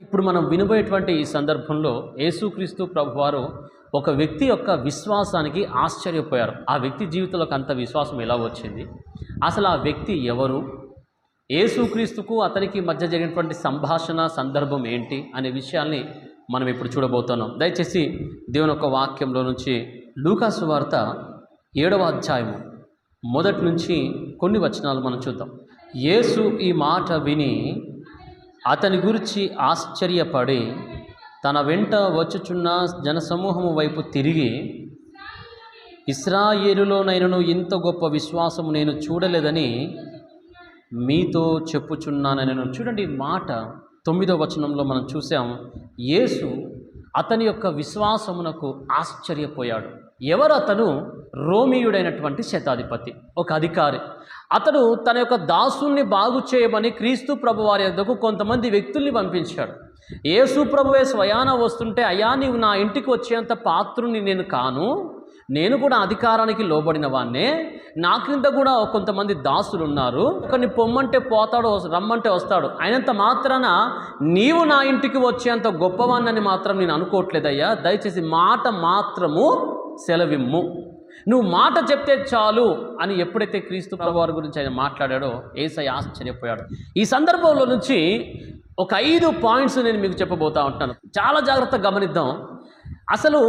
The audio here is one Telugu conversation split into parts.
ఇప్పుడు మనం వినబోయేటువంటి ఈ సందర్భంలో యేసుక్రీస్తు ప్రభువారు ఒక వ్యక్తి యొక్క విశ్వాసానికి ఆశ్చర్యపోయారు. ఆ వ్యక్తి జీవితంలోకి అంత విశ్వాసం ఎలా వచ్చింది, అసలు ఆ వ్యక్తి ఎవరు, యేసుక్రీస్తుకు అతనికి మధ్య జరిగినటువంటి సంభాషణ సందర్భం ఏంటి అనే విషయాల్ని మనం ఇప్పుడు చూడబోతున్నాం. దయచేసి దేవుని యొక్క వాక్యంలో నుంచి లూకా సువార్త 7వ అధ్యాయము మొదటి నుంచి కొన్ని వచనాలు మనం చూద్దాం. యేసు ఈ మాట విని అతని గురించి ఆశ్చర్యపడి తన వెంట వచ్చుచున్న జనసమూహము వైపు తిరిగి, ఇశ్రాయేలులోనైనను ఇంత గొప్ప విశ్వాసము నేను చూడలేదని మీతో చెప్పుచున్నానని. చూడండి, మాట 9వ వచనంలో మనం చూసాం. యేసు అతని యొక్క విశ్వాసమునకు ఆశ్చర్యపోయాడు. ఎవరు అతను? రోమీయుడైనటువంటి శతాధిపతి, ఒక అధికారి. అతడు తన యొక్క దాసుల్ని బాగు చేయమని క్రీస్తు ప్రభు వారి యొద్దకు కొంతమంది వ్యక్తుల్ని పంపించాడు. యేసు ప్రభువే స్వయాన వస్తుంటే, అయ్యా నీవు నా ఇంటికి వచ్చేంత పాత్రుని నేను కాను, నేను కూడా అధికారానికి లోబడిన వాన్నే, నా క్రింద కూడా కొంతమంది దాసులు ఉన్నారు, ఒకరిని పొమ్మంటే పోతాడు, రమ్మంటే వస్తాడు, అయినంత మాత్రాన నీవు నా ఇంటికి వచ్చేంత గొప్పవాన్నని మాత్రం నేను అనుకోవట్లేదయ్యా, దయచేసి మాట మాత్రము సెలవిమ్ము, నువ్వు మాట చెప్తే చాలు అని ఎప్పుడైతే క్రీస్తు ప్రభువారి గురించి ఆయన మాట్లాడాడో యేసయ్య ఆశ్చర్యపోయాడు. ఈ సందర్భంలో నుంచి ఒక 5 పాయింట్స్ నేను మీకు చెప్పబోతా ఉంటాను. చాలా జాగ్రత్తగా గమనిద్దాం. అసలు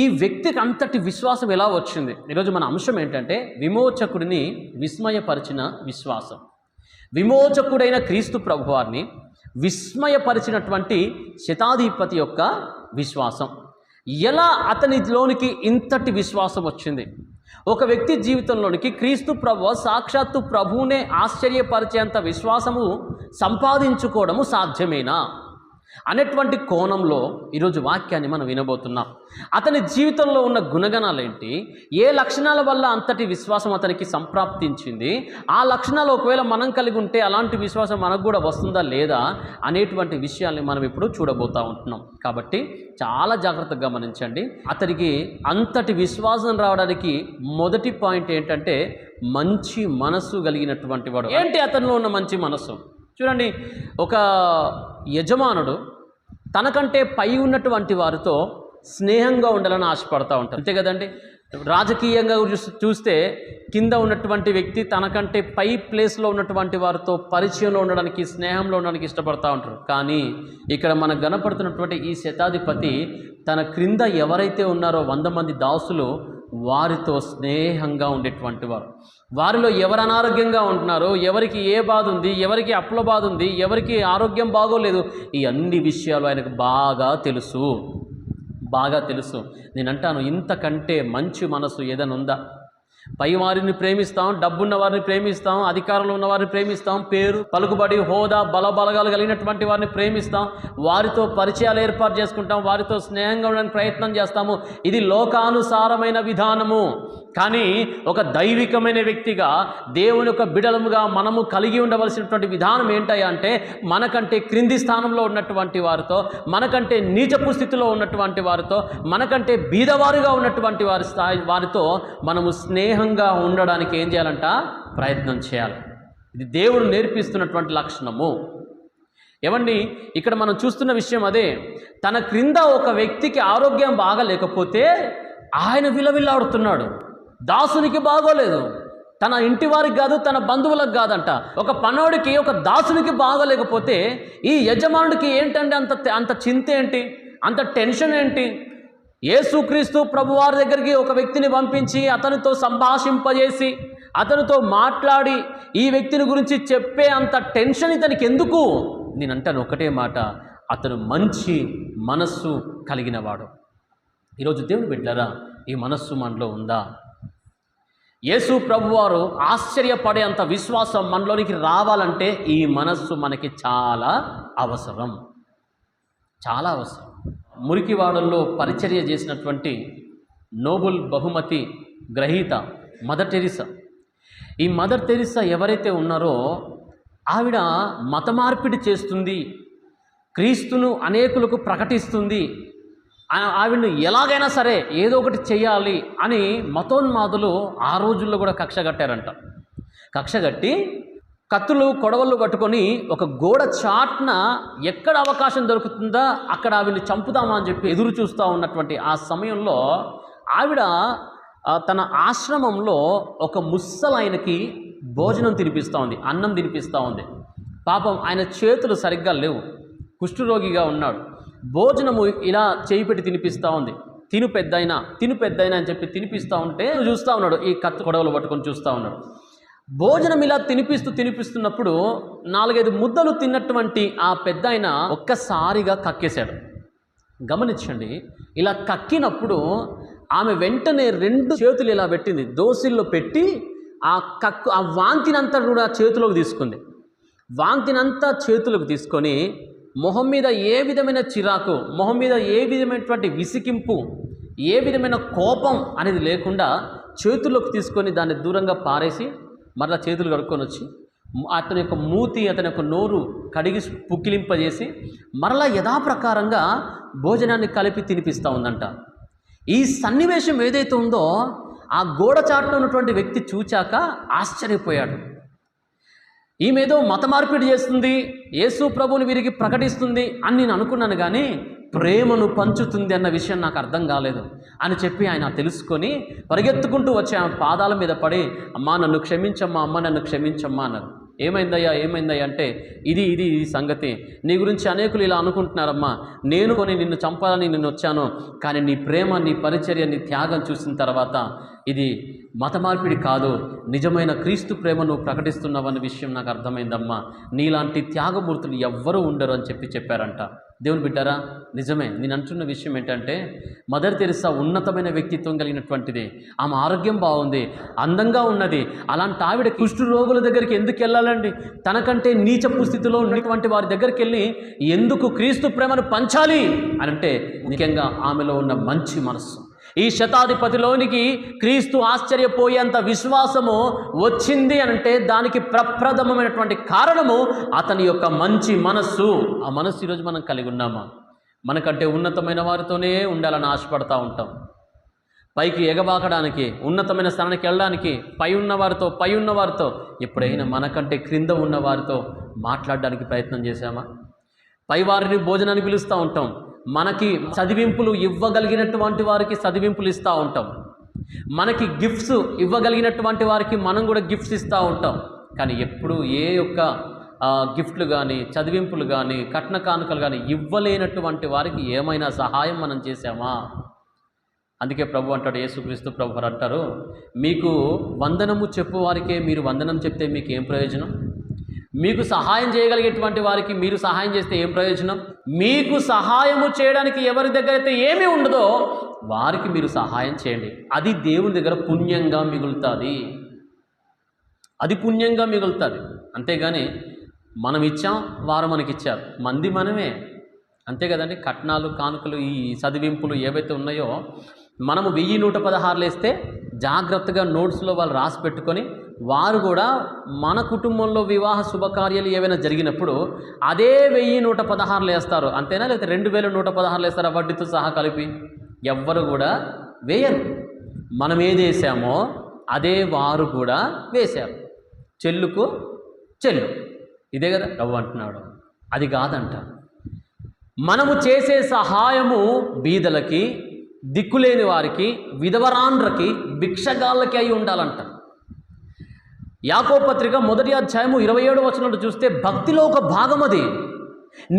ఈ వ్యక్తికి అంతటి విశ్వాసం ఎలా వచ్చింది? ఈరోజు మన అంశం ఏంటంటే విమోచకుడిని విస్మయపరిచిన విశ్వాసం. విమోచకుడైన క్రీస్తు ప్రభువారిని విస్మయపరిచినటువంటి శతాధిపతి యొక్క విశ్వాసం. ఎలా అతనిలోనికి ఇంతటి విశ్వాసం వచ్చింది? ఒక వ్యక్తి జీవితంలోనికి క్రీస్తు ప్రభువు సాక్షాత్తు ప్రభువునే ఆశ్చర్యపరిచేంత విశ్వాసము సంపాదించుకోవడము సాధ్యమేనా అనేటువంటి కోణంలో ఈరోజు వాక్యాన్ని మనం వినబోతున్నాం. అతని జీవితంలో ఉన్న గుణగణాలు ఏంటి, ఏ లక్షణాల వల్ల అంతటి విశ్వాసం అతనికి సంప్రాప్తించింది, ఆ లక్షణాలు ఒకవేళ మనం కలిగి ఉంటే అలాంటి విశ్వాసం మనకు కూడా వస్తుందా లేదా అనేటువంటి విషయాల్ని మనం ఇప్పుడు చూడబోతూ ఉంటున్నాం. కాబట్టి చాలా జాగ్రత్తగా గమనించండి. అతనికి అంతటి విశ్వాసం రావడానికి మొదటి పాయింట్ ఏంటంటే మంచి మనస్సు కలిగినటువంటి వాడు. ఏంటి అతనిలో ఉన్న మంచి మనస్సు? చూడండి, ఒక యజమానుడు తనకంటే పై ఉన్నటువంటి వారితో స్నేహంగా ఉండాలని ఆశపడతా ఉంటారు, అంతే కదండి. రాజకీయంగా చూస్తే కింద ఉన్నటువంటి వ్యక్తి తనకంటే పై ప్లేస్లో ఉన్నటువంటి వారితో పరిచయంలో ఉండడానికి, స్నేహంలో ఉండడానికి ఇష్టపడతా ఉంటారు. కానీ ఇక్కడ మనకు కనపడుతున్నటువంటి ఈ శతాధిపతి తన క్రింద ఎవరైతే ఉన్నారో 100 మంది దాసులు, వారితో స్నేహంగా ఉండేటువంటి వారు. వారిలో ఎవరు అనారోగ్యంగా ఉంటున్నారో, ఎవరికి ఏ బాధ ఉంది, ఎవరికి అప్పుల బాధ ఉంది, ఎవరికి ఆరోగ్యం బాగోలేదు, ఈ అన్ని విషయాలు ఆయనకు బాగా తెలుసు. నేను అంటాను, ఇంతకంటే మంచి మనసు ఏదైనా ఉందా? పై వారిని ప్రేమిస్తాం, డబ్బున్న వారిని ప్రేమిస్తాం, అధికారంలో ఉన్న వారిని ప్రేమిస్తాం, పేరు పలుకుబడి హోదా బలబలగాలు కలిగినటువంటి వారిని ప్రేమిస్తాం, వారితో పరిచయాలు ఏర్పాటు చేసుకుంటాం, వారితో స్నేహంగా ఉండడానికి ప్రయత్నం చేస్తాము. ఇది లోకానుసారమైన విధానము. కానీ ఒక దైవికమైన వ్యక్తిగా, దేవుని యొక్క బిడలముగా మనము కలిగి ఉండవలసినటువంటి విధానం ఏంటయ్యా అంటే, మనకంటే క్రింది స్థానంలో ఉన్నటువంటి వారితో, మనకంటే నీచపు స్థితిలో ఉన్నటువంటి వారితో, మనకంటే బీదవారుగా ఉన్నటువంటి వారితో మనము స్నేహంగా ఉండడానికి ఏం చేయాలంట? ప్రయత్నం చేయాలి. ఇది దేవుడు నేర్పిస్తున్నటువంటి లక్షణము. ఏమండి, ఇక్కడ మనం చూస్తున్న విషయం అదే. తన క్రింద ఒక వ్యక్తికి ఆరోగ్యం బాగా లేకపోతే ఆయన విలవిల్లాడుతున్నాడు. దాసునికి బాగోలేదు, తన ఇంటి వారికి కాదు, తన బంధువులకు కాదంట. ఒక పనోడికి, ఒక దాసునికి బాగోలేకపోతే ఈ యజమానుడికి ఏంటంటే అంత చింత ఏంటి, అంత టెన్షన్ ఏంటి? యేసుక్రీస్తు ప్రభువారి దగ్గరికి ఒక వ్యక్తిని పంపించి అతనితో సంభాషింపజేసి అతనితో మాట్లాడి ఈ వ్యక్తిని గురించి చెప్పే అంత టెన్షన్ ఇతనికి ఎందుకు? నేను అంటాను ఒకటే మాట, అతను మంచి మనస్సు కలిగినవాడు. ఈరోజు దేవుని బిడ్డలారా, ఈ మనస్సు మనలో ఉందా? యేసు ప్రభువారు ఆశ్చర్యపడే అంత విశ్వాసం మనలోనికి రావాలంటే ఈ మనస్సు మనకి చాలా అవసరం. మురికివాడల్లో పరిచర్య చేసినటువంటి నోబెల్ బహుమతి గ్రహీత మదర్ టెరిసా. ఈ మదర్ టెరిసా ఎవరైతే ఉన్నారో ఆవిడ మత మార్పిడి చేస్తుంది, క్రీస్తును అనేకులకు ప్రకటిస్తుంది, ఆవిడను ఎలాగైనా సరే ఏదో ఒకటి చెయ్యాలి అని మతోన్మాదులు ఆ రోజుల్లో కూడా కక్ష కట్టారంట. కక్ష కట్టి కత్తులు కొడవళ్ళు పట్టుకొని ఒక గోడ చాట్న ఎక్కడ అవకాశం దొరుకుతుందా అక్కడ ఆవిడని చంపుదామా అని చెప్పి ఎదురు చూస్తూ ఉన్నటువంటి ఆ సమయంలో ఆవిడ తన ఆశ్రమంలో ఒక ముసలాయనకి భోజనం తినిపిస్తూ ఉంది, అన్నం తినిపిస్తూ ఉంది. పాపం ఆయన చేతులు సరిగ్గా లేవు, కుష్ఠరోగిగా ఉన్నాడు. భోజనము ఇలా చేయి పెట్టి తినిపిస్తూ ఉంది. తిను పెద్దయినా అని చెప్పి తినిపిస్తూ ఉంటే చూస్తూ ఉన్నాడు, ఈ కత్తి కొడవలు పట్టుకొని చూస్తూ ఉన్నాడు. భోజనం ఇలా తినిపిస్తున్నప్పుడు 4-5 ముద్దలు తిన్నటువంటి ఆ పెద్దాయన ఒక్కసారిగా కక్కేశాడు. గమనించండి, ఇలా కక్కినప్పుడు ఆమె వెంటనే 2 చేతులు ఇలా పెట్టింది, దోసిల్లో పెట్టి ఆ వాంతినంతా కూడా చేతిలోకి తీసుకుంది. వాంతినంతా చేతులకు తీసుకొని మొహం మీద ఏ విధమైన చిరాకు, మొహం మీద ఏ విధమైనటువంటి విసికింపు, ఏ విధమైన కోపం అనేది లేకుండా చేతుల్లోకి తీసుకొని దాన్ని దూరంగా పారేసి మరలా చేతులు కడుక్కొని వచ్చి అతని యొక్క మూతి, అతని యొక్క నోరు కడిగి పుక్కిలింపజేసి మరలా యథాప్రకారంగా భోజనాన్ని కలిపి తినిపిస్తూ ఉందంట. ఈ సన్నివేశం ఏదైతే ఉందో ఆ గోడ చాటులో ఉన్నటువంటి వ్యక్తి చూచాక ఆశ్చర్యపోయాడు. ఈమెదో మత మార్పిడి చేస్తుంది, యేసు ప్రభువుని వీరికి ప్రకటిస్తుంది అని నేను అనుకున్నాను, కానీ ప్రేమను పంచుతుంది అన్న విషయం నాకు అర్థం కాలేదు అని చెప్పి ఆయన తెలుసుకొని పరిగెత్తుకుంటూ వచ్చి ఆమె పాదాల మీద పడి, అమ్మా నన్ను క్షమించమ్మా, అమ్మ నన్ను క్షమించమ్మా అన్నారు. ఏమైందయ్యా అంటే ఇది సంగతి, నీ గురించి అనేకులు ఇలా అనుకుంటున్నారమ్మా, నేను నిన్ను చంపాలని నేను వచ్చాను, కానీ నీ ప్రేమ, నీ పరిచర్య, నీ త్యాగం చూసిన తర్వాత ఇది మత మార్పిడి కాదు, నిజమైన క్రీస్తు ప్రేమను ప్రకటిస్తున్నావన్న విషయం నాకు అర్థమైందమ్మా, నీలాంటి త్యాగమూర్తులు ఎవ్వరూ ఉండరు అని చెప్పారంట. దేవుని బిడ్డారా, నిజమే. నేను అంటున్న విషయం ఏంటంటే మదర్ తెరిసా ఉన్నతమైన వ్యక్తిత్వం కలిగినటువంటిది, ఆమె ఆరోగ్యం బాగుంది, అందంగా ఉన్నది. అలాంటి ఆవిడ కుష్ఠు రోగుల దగ్గరికి ఎందుకు వెళ్ళాలండి? తనకంటే నీచపు స్థితిలో ఉన్నటువంటి వారి దగ్గరికి వెళ్ళి ఎందుకు క్రీస్తు ప్రేమను పంచాలి అని అంటే ముఖ్యంగా ఆమెలో ఉన్న మంచి మనస్సు. ఈ శతాధిపతిలోనికి క్రీస్తు ఆశ్చర్యపోయేంత విశ్వాసము వచ్చింది అంటే దానికి ప్రప్రథమమైనటువంటి కారణము అతని యొక్క మంచి మనస్సు. ఆ మనస్సు ఈరోజు మనం కలిగి ఉన్నామా? మనకంటే ఉన్నతమైన వారితోనే ఉండాలని ఆశపడతా ఉంటాం. పైకి ఎగబాకడానికి, ఉన్నతమైన స్థానానికి వెళ్ళడానికి, పై ఉన్న వారితో ఎప్పుడైనా మనకంటే క్రింద ఉన్న వారితో మాట్లాడడానికి ప్రయత్నం చేశామా? పై వారిని భోజనాన్ని పిలుస్తూ ఉంటాం, మనకి చదివింపులు ఇవ్వగలిగినటువంటి వారికి చదివింపులు ఇస్తూ ఉంటాం, మనకి గిఫ్ట్స్ ఇవ్వగలిగినటువంటి వారికి మనం కూడా గిఫ్ట్స్ ఇస్తూ ఉంటాం. కానీ ఎప్పుడు ఏ యొక్క గిఫ్ట్లు కానీ, చదివింపులు కానీ, కట్న కానుకలు కానీ ఇవ్వలేనటువంటి వారికి ఏమైనా సహాయం మనం చేశామా? అందుకే ప్రభు అంటాడు, యేసుక్రీస్తు ప్రభు వారు అంటారు, మీకు వందనము చెప్పు వారికే మీరు వందనం చెప్తే మీకు ఏం ప్రయోజనం? మీకు సహాయం చేయగలిగేటువంటి వారికి మీరు సహాయం చేస్తే ఏం ప్రయోజనం? మీకు సహాయము చేయడానికి ఎవరి దగ్గర అయితే ఏమీ ఉండదో వారికి మీరు సహాయం చేయండి. అది దేవుని దగ్గర పుణ్యంగా మిగులుతుంది, అది పుణ్యంగా మిగులుతుంది. అంతేగాని మనం ఇచ్చాం, వారు మనకిచ్చారు, మంది మనమే, అంతే కదండి. కట్నాలు, కానుకలు, ఈ చదివింపులు ఏవైతే ఉన్నాయో మనము 1116 వేస్తే జాగ్రత్తగా నోట్స్లో వాళ్ళు రాసి పెట్టుకొని వారు కూడా మన కుటుంబంలో వివాహ శుభకార్యాలు ఏవైనా జరిగినప్పుడు అదే 1116 వేస్తారు. అంతేనా? లేకపోతే 2116 వేస్తారా వడ్డీతో సహా కలిపి? ఎవ్వరు కూడా వేయరు. మనం ఏది వేసామో అదే వారు కూడా వేశారు. చెల్లుకు చెల్లు, ఇదే కదా రవ్వ అంటున్నాడు. అది కాదంట. మనము చేసే సహాయము బీదలకి, దిక్కులేని వారికి, విధవరాండ్రకి, భిక్షగాళ్ళకి అయి ఉండాలంట. యాకోబు పత్రిక 1వ అధ్యాయము 27వ వచనంలో చూస్తే భక్తిలో ఒక భాగం అది.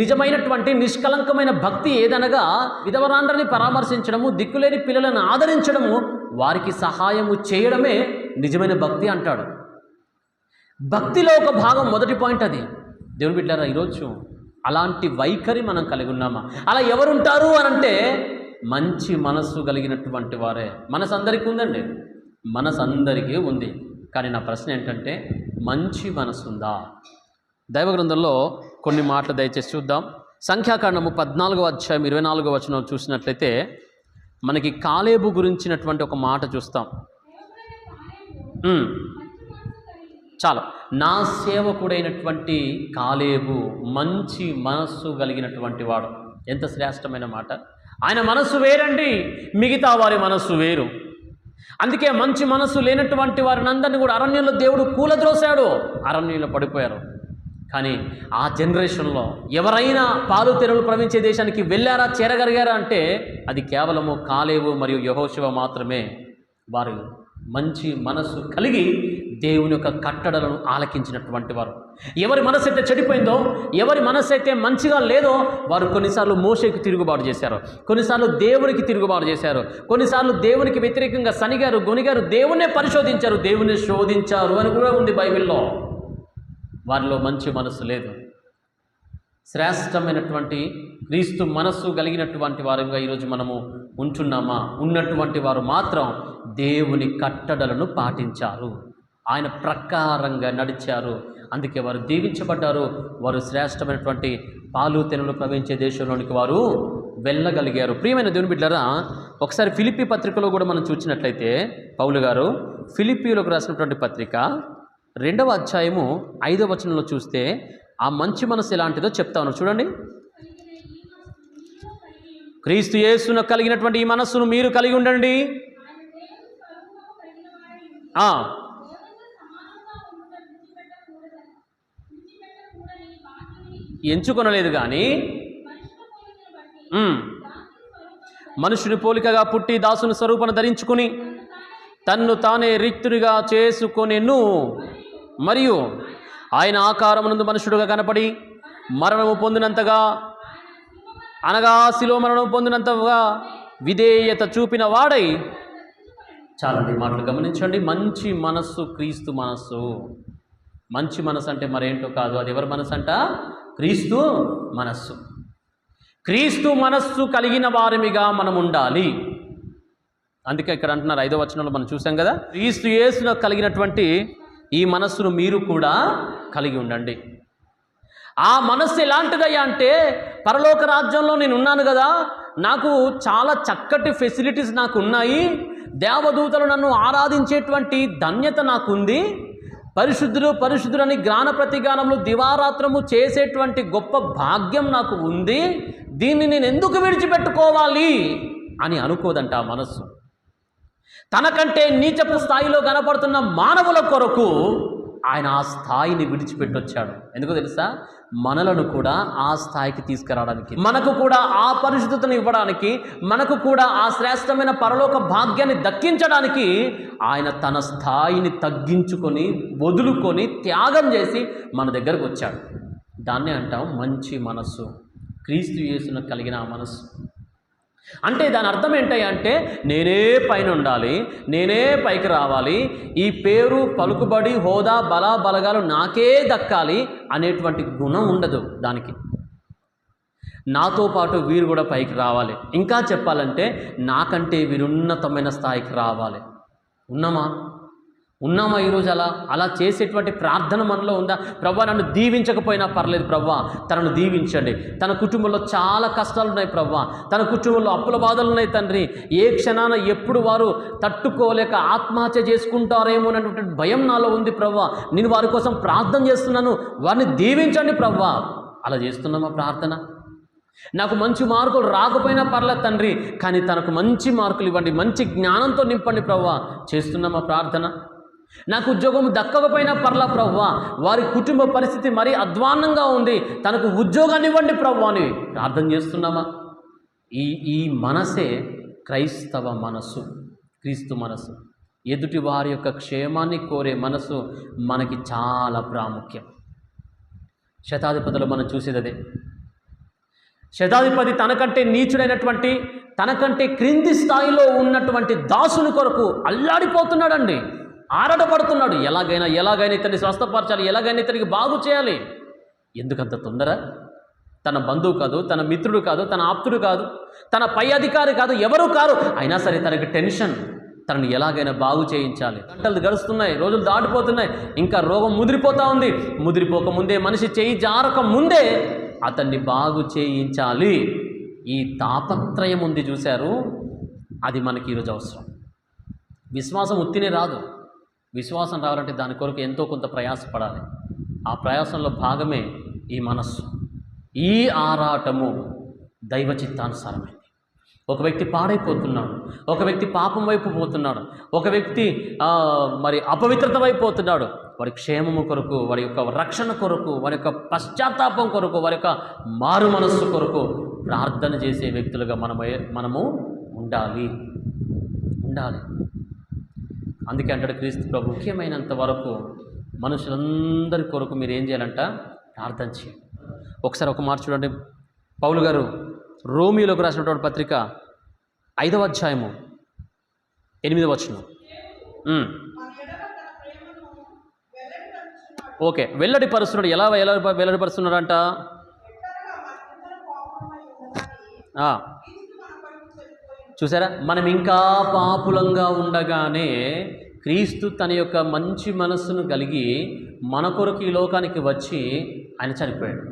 నిజమైనటువంటి నిష్కలంకమైన భక్తి ఏదనగా విధవరాండ్రని పరామర్శించడము, దిక్కులేని పిల్లలను ఆదరించడము, వారికి సహాయము చేయడమే నిజమైన భక్తి అంటాడు. భక్తిలో ఒక భాగం, మొదటి పాయింట్ అది. దేవుని బిడ్డలారా, ఈరోజు అలాంటి వైఖరి మనం కలిగి ఉన్నామా? అలా ఎవరుంటారు అనంటే మంచి మనస్సు కలిగినటువంటి వారే. మనసు అందరికీ ఉందండి, మనసు అందరికీ ఉంది. కానీ నా ప్రశ్న ఏంటంటే మంచి మనసు ఉందా? దైవ గ్రంథంలో కొన్ని మాటలు దయచేసి చూద్దాం. సంఖ్యాకాండము 14వ అధ్యాయం 24వ వచనం చూసినట్లయితే మనకి కాలేబు గురించినటువంటి ఒక మాట చూస్తాం. చాలా నా సేవకుడైనటువంటి కాలేబు మంచి మనస్సు కలిగినటువంటి వాడు. ఎంత శ్రేష్టమైన మాట! ఆయన మనస్సు వేరండి, మిగతా వారి మనస్సు వేరు. అందుకే మంచి మనసు లేనటువంటి వారిని అందరినీ కూడా అరణ్యంలో దేవుడు కూలద్రోశాడు, అరణ్యంలో పడిపోయారు. కానీ ఆ జనరేషన్లో ఎవరైనా పాలు తెరువులు ప్రవహించే దేశానికి వెళ్ళారా, చేరగలిగారా అంటే అది కేవలము కాలేబు మరియు యెహోషువ మాత్రమే. వారు మంచి మనసు కలిగి దేవుని యొక్క కట్టడలను ఆలకించినటువంటి వారు. ఎవరి మనసు అయితే చెడిపోయిందో, ఎవరి మనసు అయితే మంచిగా లేదో, వారు కొన్నిసార్లు మోషేకి తిరుగుబాటు చేశారు, కొన్నిసార్లు దేవునికి తిరుగుబాటు చేశారు, కొన్నిసార్లు దేవునికి వ్యతిరేకంగా సనిగారు, గొనిగారు, దేవుణ్ణే పరిశోధించారు, దేవుణ్ణి శోధించారు అని కూడా ఉంది బైబిల్లో. వారిలో మంచి మనసు లేదు. శ్రేష్టమైనటువంటి క్రీస్తు మనస్సు కలిగినటువంటి వారుగా ఈరోజు మనము ఉంటున్నామా? ఉన్నటువంటి వారు మాత్రం దేవుని కట్టడలను పాటించారు, ఆయన ప్రకారంగా నడిచారు. అందుకే వారు దీవించబడ్డారు. వారు శ్రేష్టమైనటువంటి పాలు తెనులు ప్రవహించే దేశంలోనికి వారు వెళ్ళగలిగారు. ప్రియమైన దేవుని బిడ్డలారా, ఒకసారి ఫిలిప్పీ పత్రికలో కూడా మనం చూసినట్లయితే పౌలు గారు ఫిలిప్పీలకు రాసినటువంటి పత్రిక 2వ అధ్యాయము 5వ వచనంలో చూస్తే ఆ మంచి మనసు ఎలాంటిదో చెప్తాను చూడండి. క్రీస్తు యేసును కలిగినటువంటి ఈ మనస్సును మీరు కలిగి ఉండండి. ఎంచుకొనలేదు కానీ మనుషుని పోలికగా పుట్టి దాసుని స్వరూపను ధరించుకుని తన్ను తానే రిక్తునిగా చేసుకొనెను. మరియు ఆయన ఆకారమునందు మనుషుడుగా కనపడి మరణము పొందినంతగా, అనగా శిలువ మరణము పొందినంతగా విధేయత చూపిన వాడై. చాలండి మాటలు గమనించండి. మంచి మనస్సు క్రీస్తు మనస్సు. మంచి మనసు అంటే మరేంటో కాదు, అది ఎవరి మనసు అంట? క్రీస్తు మనస్సు. క్రీస్తు మనస్సు కలిగిన వారిమిగా మనం ఉండాలి. అందుకే ఇక్కడ అంటున్నారు 5వ వచనంలో మనం చూసాం కదా, క్రీస్తు యేసులో కలిగినటువంటి ఈ మనస్సును మీరు కూడా కలిగి ఉండండి. ఆ మనస్సు ఎలాంటిదయ్యా అంటే, పరలోక రాజ్యంలో నేను ఉన్నాను కదా, నాకు చాలా చక్కటి ఫెసిలిటీస్ నాకు ఉన్నాయి, దేవదూతలు నన్ను ఆరాధించేటువంటి ధన్యత నాకుంది, పరిశుద్ధులు పరిశుద్ధులని గాన ప్రతిగానములు దివారాత్రము చేసేటువంటి గొప్ప భాగ్యం నాకు ఉంది, దీన్ని నేను ఎందుకు విడిచిపెట్టుకోవాలి అని అనుకోదంట ఆ మనస్సు. తనకంటే నీచపు స్థాయిలో కనపడుతున్న మానవుల కొరకు ఆయన ఆ స్థాయిని విడిచిపెట్టొచ్చాడు. ఎందుకో తెలుసా? మనలను కూడా ఆ స్థాయికి తీసుకురావడానికి, మనకు కూడా ఆ పరిశుద్ధతను ఇవ్వడానికి, మనకు కూడా ఆ శ్రేష్టమైన పరలోక భాగ్యాన్ని దక్కించడానికి ఆయన తన స్థాయిని తగ్గించుకొని, వదులుకొని, త్యాగం చేసి మన దగ్గరకు వచ్చాడు. దాన్నే అంటాం మంచి మనస్సు. క్రీస్తు యేసును కలిగిన ఆ మనస్సు అంటే దాని అర్థం ఏంటంటే, నేనే పైన ఉండాలి, నేనే పైకి రావాలి, ఈ పేరు, పలుకుబడి, హోదా, బలగాలు నాకే దక్కాలి అనేటువంటి గుణం ఉండదు దానికి. నాతో పాటు వీరు కూడా పైకి రావాలి. ఇంకా చెప్పాలంటే నాకంటే వీరున్నతమైన స్థాయికి రావాలి. ఉన్నామా ఈరోజు? అలా చేసేటువంటి ప్రార్థన మనలో ఉందా? ప్రభువా నన్ను దీవించకపోయినా పర్లేదు ప్రభువా, తనను దీవించండి. తన కుటుంబంలో చాలా కష్టాలు ఉన్నాయి ప్రభువా, తన కుటుంబంలో అప్పుల బాధలు ఉన్నాయి తండ్రి, ఏ క్షణాన ఎప్పుడు వారు తట్టుకోలేక ఆత్మహత్య చేసుకుంటారేమో అనేటువంటి భయం నాలో ఉంది ప్రభువా, నేను వారి కోసం ప్రార్థన చేస్తున్నాను, వారిని దీవించండి ప్రభువా. అలా చేస్తున్నామా ప్రార్థన? నాకు మంచి మార్కులు రాకపోయినా పర్లేదు తండ్రి, కానీ తనకు మంచి మార్కులు ఇవ్వండి, మంచి జ్ఞానంతో నింపండి ప్రభువా. చేస్తున్నామా ప్రార్థన? నాకు ఉద్యోగం దక్కకపోయినా పర్లా ప్రభువా, వారి కుటుంబ పరిస్థితి మరీ అధ్వాన్నంగా ఉంది, తనకు ఉద్యోగాన్ని ఇవ్వండి ప్రభువా అని ప్రార్థన చేస్తున్నామా? ఈ మనసే క్రైస్తవ మనస్సు, క్రీస్తు మనస్సు. ఎదుటి వారి యొక్క క్షేమాన్ని కోరే మనసు మనకి చాలా ప్రాముఖ్యం. శతాధిపతులు మనం చూసేది అదే. శతాధిపతి తనకంటే నీచుడైనటువంటి, తనకంటే క్రింది స్థాయిలో ఉన్నటువంటి దాసుని కొరకు అల్లాడిపోతున్నాడండి, ఆరాటపడుతున్నాడు. ఎలాగైనా ఇతన్ని స్వస్థపరచాలి, ఎలాగైనా ఇతనికి బాగు చేయాలి. ఎందుకంత తొందర? తన బంధువు కాదు, తన మిత్రుడు కాదు, తన ఆప్తుడు కాదు, తన పై అధికారి కాదు, ఎవరూ కారు, అయినా సరే తనకి టెన్షన్, తనని ఎలాగైనా బాగు చేయించాలి. గంటలు గడుస్తున్నాయి, రోజులు దాటిపోతున్నాయి, ఇంకా రోగం ముదిరిపోతూ ఉంది. ముదిరిపోకముందే, మనిషి చేయి జారక ముందే అతన్ని బాగు చేయించాలి. ఈ తాపత్రయం ఉంది చూశారు, అది మనకి ఈరోజు అవసరం. విశ్వాసం ఉత్తినే రాదు. విశ్వాసం రావాలంటే దాని కొరకు ఎంతో కొంత ప్రయాసపడాలి. ఆ ప్రయాసంలో భాగమే ఈ మనస్సు. ఈ ఆరాటము దైవ చిత్తానుసారమైంది. ఒక వ్యక్తి పాడైపోతున్నాడు, ఒక వ్యక్తి పాపం వైపు పోతున్నాడు, ఒక వ్యక్తి మరి అపవిత్రత వైపు పోతున్నాడు. వారి క్షేమము కొరకు, వారి యొక్క రక్షణ కొరకు, వారి యొక్క పశ్చాత్తాపం కొరకు, వారి యొక్క మారు మనస్సు కొరకు ప్రార్థన చేసే వ్యక్తులుగా మనము ఉండాలి. అందుకే అంటాడు క్రీస్తు ప్రభు, ముఖ్యమైనంత వరకు మనుషులందరి కొరకు మీరు ఏం చేయాలంట? ప్రార్థన చేయండి. ఒకసారి ఒక మాట చూడండి, పౌలు గారు రోమియోలకు రాసినటువంటి పత్రిక 5వ అధ్యాయము 8వ వచనం. ఓకే, వెల్లడిపరుస్తున్నాడు. ఎలా వెల్లడిపరుస్తున్నాడంట? చూసారా, మనం ఇంకా పాపులంగా ఉండగానే క్రీస్తు తన యొక్క మంచి మనస్సును కలిగి మన కొరకు ఈ లోకానికి వచ్చి ఆయన చనిపోయాడు.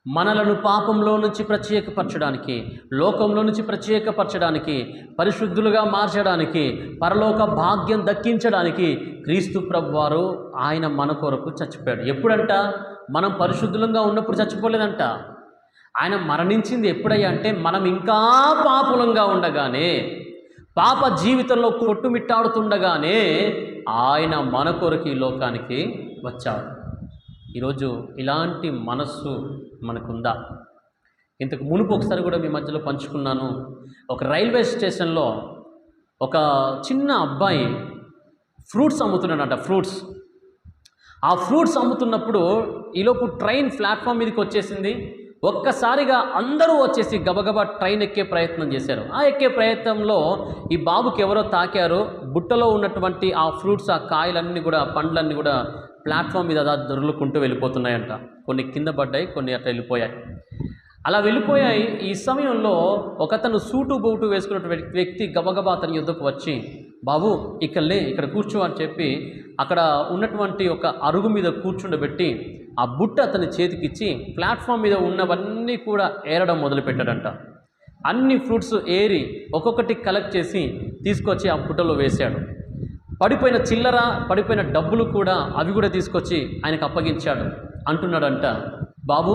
మనలను పాపంలో నుంచి ప్రత్యేకపరచడానికి, లోకంలో నుంచి ప్రత్యేకపరచడానికి, పరిశుద్ధులుగా మార్చడానికి, పరలోక భాగ్యం దక్కించడానికి క్రీస్తు ప్రభువారు ఆయన మన కొరకు చచ్చిపోయాడు. ఎప్పుడంట? మనం పరిశుద్ధులంగా ఉన్నప్పుడు చచ్చిపోలేదంట. ఆయన మరణించింది ఎప్పుడయ్యా అంటే మనం ఇంకా పాపులంగా ఉండగానే, పాప జీవితంలో కొట్టుమిట్టాడుతుండగానే ఆయన మన కొరకు ఈ లోకానికి వచ్చాడు. ఈరోజు ఇలాంటి మనస్సు మనకుందా? ఇంతకు మునుపు ఒకసారి కూడా మీ మధ్యలో పంచుకున్నాను. ఒక రైల్వే స్టేషన్లో ఒక చిన్న అబ్బాయి ఫ్రూట్స్ అమ్ముతున్నాడంట. ఆ ఫ్రూట్స్ అమ్ముతున్నప్పుడు ఈలోపు ట్రైన్ ప్లాట్ఫామ్ మీదకి వచ్చేసింది. ఒక్కసారిగా అందరూ వచ్చేసి గబగబా ట్రైన్ ఎక్కే ప్రయత్నం చేశారు. ఆ ఎక్కే ప్రయత్నంలో ఈ బాబుకి ఎవరో తాకారు. బుట్టలో ఉన్నటువంటి ఆ ఫ్రూట్స్, ఆ కాయలన్నీ కూడా, పండ్లన్నీ కూడా ప్లాట్ఫామ్ మీద దొర్లుకుంటూ వెళ్ళిపోతున్నాయంట. కొన్ని కింద పడ్డాయి, కొన్ని అట్లా వెళ్ళిపోయాయి. అలా వెళ్ళిపోయాయి. ఈ సమయంలో ఒకతను సూటు బూటు వేసుకున్నటువంటి వ్యక్తి గబగబా అతని యుద్ధకు వచ్చి, బాబు ఇక్కడ కూర్చో అని చెప్పి అక్కడ ఉన్నటువంటి ఒక అరుగు మీద కూర్చుండబెట్టి ఆ బుట్ట అతని చేతికిచ్చి ప్లాట్ఫామ్ మీద ఉన్నవన్నీ కూడా ఏరడం మొదలుపెట్టాడంట. అన్ని ఫ్రూట్స్ ఏరి ఒక్కొక్కటి కలెక్ట్ చేసి తీసుకొచ్చి ఆ బుట్టలో వేశాడు. పడిపోయిన చిల్లర, పడిపోయిన డబ్బులు కూడా అవి కూడా తీసుకొచ్చి ఆయనకు అప్పగించాడు. అంటున్నాడంట, బాబు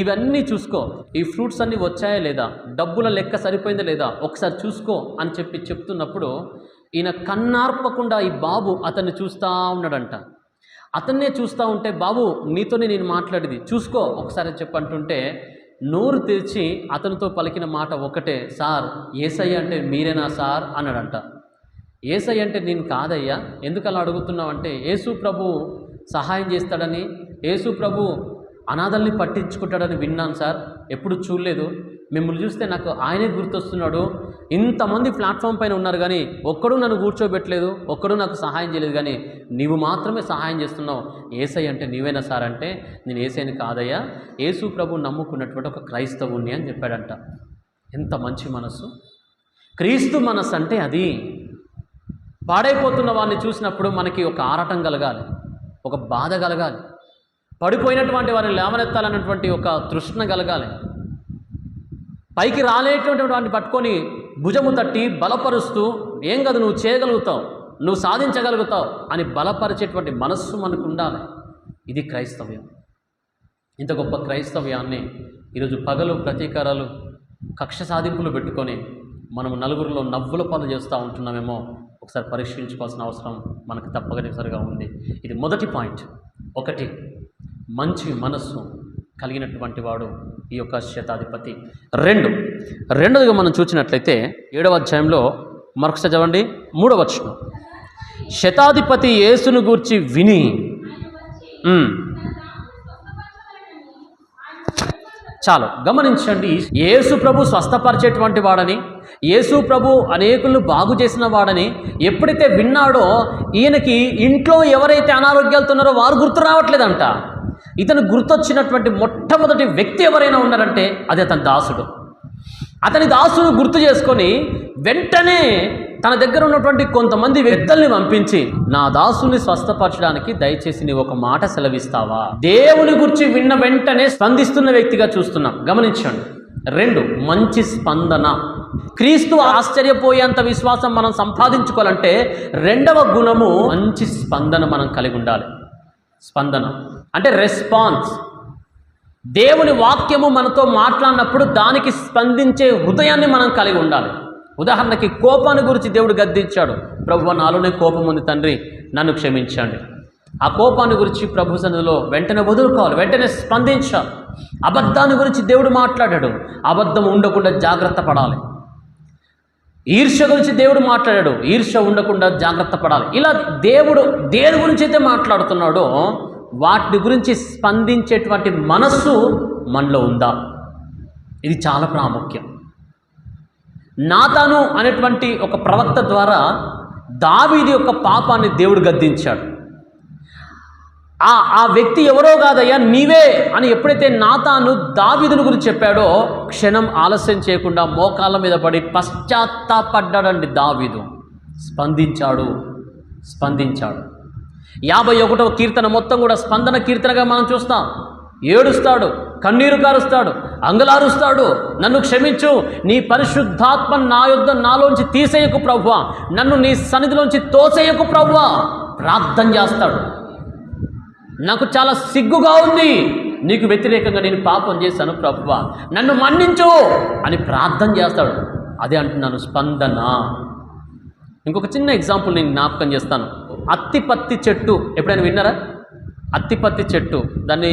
ఇవన్నీ చూసుకో, ఈ ఫ్రూట్స్ అన్నీ వచ్చాయా లేదా, డబ్బుల లెక్క సరిపోయిందా లేదా ఒకసారి చూసుకో అని చెప్తున్నప్పుడు ఈయన కన్నార్పకుండా ఈ బాబు అతన్ని చూస్తూ ఉన్నాడంట. అతన్నే చూస్తూ ఉంటే, బాబు నీతోనే నేను మాట్లాడేది చూసుకో ఒకసారి చెప్పంటుంటే నోరు తెరిచి అతనితో పలికిన మాట ఒకటే, సార్ యేసయ్య అంటే మీరేనా సార్ అన్నాడంట. యేసయ్య అంటే నేను కాదయ్యా, ఎందుకు అలా అడుగుతున్నావంటే, యేసు ప్రభు సహాయం చేస్తాడని, యేసు ప్రభు అనాథల్ని పట్టించుకుంటాడని విన్నాను సార్, ఎప్పుడు చూడలేదు. మిమ్మల్ని చూస్తే నాకు ఆయనే గుర్తొస్తున్నాడు. ఇంతమంది ప్లాట్ఫామ్ పైన ఉన్నారు కానీ ఒక్కడూ నన్ను కూర్చోబెట్టలేదు, ఒక్కడూ నాకు సహాయం చేయలేదు, కానీ నీవు మాత్రమే సహాయం చేస్తున్నావు. యేసయ్య అంటే నీవేనా సార్ అంటే, నేను యేసయ్యని కాదయ్యా, యేసు ప్రభు నమ్ముకున్నటువంటి ఒక క్రైస్తవుని అని చెప్పాడంట. ఎంత మంచి మనస్సు! క్రీస్తు మనస్సు అంటే అది. పాడైపోతున్న వాడిని చూసినప్పుడు మనకి ఒక ఆరాటం కలగాలి, ఒక బాధ కలగాలి, పడిపోయినటువంటి వారిని లేవనెత్తాలన్నటువంటి ఒక తృష్ణ కలగాలి. పైకి రాలేటువంటి వాడిని పట్టుకొని భుజము తట్టి బలపరుస్తూ, ఏం కాదు నువ్వు చేయగలుగుతావు, నువ్వు సాధించగలుగుతావు అని బలపరిచేటువంటి మనస్సు మనకు ఉండాలి. ఇది క్రైస్తవ్యం. ఇంత గొప్ప క్రైస్తవ్యాన్ని ఈరోజు పగలు ప్రతీకారాలు, కక్ష సాధింపులు పెట్టుకొని మనము నలుగురిలో నవ్వుల పాలు చేస్తూ ఉంటున్నామేమో ఒకసారి పరీక్షించుకోవాల్సిన అవసరం మనకు తప్పనిసరిగా ఉంది. ఇది మొదటి పాయింట్. ఒకటి, మంచి మనస్సు కలిగినటువంటి వాడు ఈ యొక్క శతాధిపతి. రెండోదిగా మనం చూసినట్లయితే 7వ అధ్యాయంలో మరొకసారి చదవండి, 3వ వచనం. శతాధిపతి యేసును గూర్చి విని చాలు గమనించండి, యేసు ప్రభు స్వస్థపరిచేటువంటి వాడని, యేసు ప్రభు అనేకులను బాగు చేసిన వాడని ఎప్పుడైతే విన్నాడో, ఈయనకి ఇంట్లో ఎవరైతే అనారోగ్యాలతో ఉన్నారో వారు గుర్తు రావట్లేదంట. ఇతను గుర్తొచ్చినటువంటి మొట్టమొదటి వ్యక్తి ఎవరైనా ఉన్నారంటే అది అతని దాసుడు. అతని దాసుడు గుర్తు చేసుకొని వెంటనే తన దగ్గర ఉన్నటువంటి కొంతమంది వ్యక్తుల్ని పంపించి, నా దాసుని స్వస్థపరచడానికి దయచేసి నీవు ఒక మాట సెలవిస్తావా? దేవుని గురించి విన్న వెంటనే స్పందిస్తున్న వ్యక్తిగా చూస్తున్నాం. గమనించండి. 2, మంచి స్పందన. క్రీస్తు ఆశ్చర్యపోయేంత విశ్వాసం మనం సంపాదించుకోవాలంటే 2వ గుణము మంచి స్పందన మనం కలిగి ఉండాలి. స్పందన అంటే రెస్పాన్స్. దేవుని వాక్యము మనతో మాట్లాడినప్పుడు దానికి స్పందించే హృదయాన్ని మనం కలిగి ఉండాలి. ఉదాహరణకి కోపాన్ని గురించి దేవుడు గద్దించాడు. ప్రభువా, నాలోనే కోపం ఉంది తండ్రి, నన్ను క్షమించండి. ఆ కోపాన్ని గురించి ప్రభు సన్నిధిలో వెంటనే వదులుకోవాలి, వెంటనే స్పందించాలి. అబద్ధాన్ని గురించి దేవుడు మాట్లాడాడు, అబద్ధం ఉండకుండా జాగ్రత్త పడాలి. ఈర్ష్య గురించి దేవుడు మాట్లాడాడు, ఈర్ష్య ఉండకుండా జాగ్రత్త పడాలి. ఇలా దేవుడు దేని గురించి అయితే మాట్లాడుతున్నాడో వాటి గురించి స్పందించేటువంటి మనస్సు మనలో ఉందా? ఇది చాలా ప్రాముఖ్యం. నాతాను అనేటువంటి ఒక ప్రవక్త ద్వారా దావీదు యొక్క పాపాన్ని దేవుడు గద్దించాడు. ఆ వ్యక్తి ఎవరో కాదయ్యా, నీవే అని ఎప్పుడైతే నాతాను దావీదుని గురించి చెప్పాడో క్షణం ఆలస్యం చేయకుండా మోకాళ్ళ మీద పడి పశ్చాత్తాపడ్డాడండి దావీదు. స్పందించాడు. 51వ కీర్తన మొత్తం కూడా స్పందన కీర్తనగా మనం చూస్తాం. ఏడుస్తాడు, కన్నీరు కారుస్తాడు, అంగలారుస్తాడు. నన్ను క్షమించు, నీ పరిశుద్ధాత్మ నాలోంచి తీసేయకు ప్రభువా, నన్ను నీ సన్నిధిలోంచి తోసేయకు ప్రభువా ప్రార్థన చేస్తాడు. నాకు చాలా సిగ్గుగా ఉంది, నీకు వ్యతిరేకంగా నేను పాపం చేశాను ప్రభువా, నన్ను మన్నించు అని ప్రార్థన చేస్తాడు. అదే అంటున్నాను, స్పందన. ఇంకొక చిన్న ఎగ్జాంపుల్ నేను జ్ఞాపకం చేస్తాను. అత్తిపత్తి చెట్టు ఎప్పుడైనా విన్నారా? అత్తిపత్తి చెట్టు, దాన్ని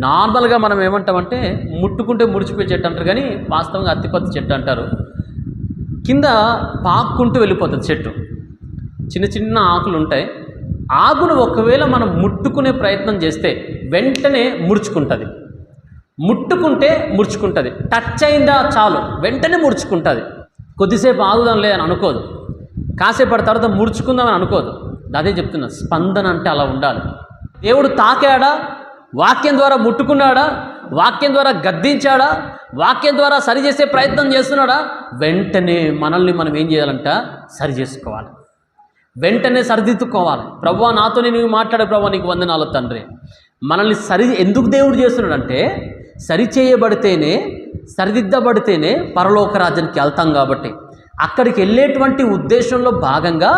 నార్మల్గా మనం ఏమంటామంటే ముట్టుకుంటే ముడిచిపోయే చెట్టు అంటారు, కానీ వాస్తవంగా అత్తిపత్తి చెట్టు అంటారు. కింద పాక్కుంటూ వెళ్ళిపోతుంది చెట్టు. చిన్న చిన్న ఆకులు ఉంటాయి. ఆకును ఒకవేళ మనం ముట్టుకునే ప్రయత్నం చేస్తే వెంటనే ముడుచుకుంటుంది. ముట్టుకుంటే ముడుచుకుంటుంది. టచ్ అయిందా చాలు వెంటనే ముడుచుకుంటుంది. కొద్దిసేపు ఆగుదాంలే అని అనుకోదు, కాసేపటి తర్వాత ముడుచుకుందామని అనుకోదు. అదే చెప్తున్నా, స్పందన అంటే అలా ఉండాలి. దేవుడు తాకాడా? వాక్యం ద్వారా ముట్టుకున్నాడా? వాక్యం ద్వారా గద్దించాడా? వాక్యం ద్వారా సరి చేసే ప్రయత్నం చేస్తున్నాడా? వెంటనే మనల్ని మనం ఏం చేయాలంట? సరి చేసుకోవాలి, వెంటనే సరిదిద్దుకోవాలి. ప్రభువా, నాతో నీవు మాట్లాడే ప్రభువా, నీకు వందనాలు తండ్రి. మనల్ని ఎందుకు దేవుడు చేస్తున్నాడంటే సరి చేయబడితేనే, సరిదిద్దబడితేనే పరలోక రాజ్యానికి వెళ్తాం కాబట్టి. అక్కడికి వెళ్ళేటువంటి ఉద్దేశంలో భాగంగా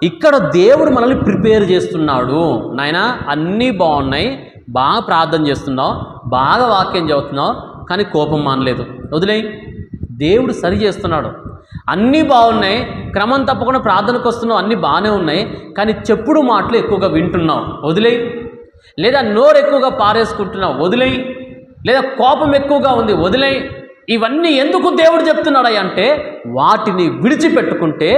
ఇక్కడ దేవుడు మనల్ని ప్రిపేర్ చేస్తున్నాడు. నాయనా, అన్నీ బాగున్నాయి, బాగా ప్రార్థన చేస్తున్నావు, బాగా వాక్యం చదువుతున్నావు, కానీ కోపం మానలేదు, వదిలేయి. దేవుడు సరి చేస్తున్నాడు. అన్నీ బాగున్నాయి, క్రమం తప్పకుండా ప్రార్థనకు వస్తున్నావు, అన్నీ బాగానే ఉన్నాయి, కానీ చెప్పుడు మాటలు ఎక్కువగా వింటున్నావు, వదిలేయి. లేదా నోరు ఎక్కువగా పారేసుకుంటున్నావు, వదిలేయి. లేదా కోపం ఎక్కువగా ఉంది, వదిలేయి. ఇవన్నీ ఎందుకు దేవుడు చెప్తున్నాడు అంటే వాటిని విడిచిపెట్టుకుంటే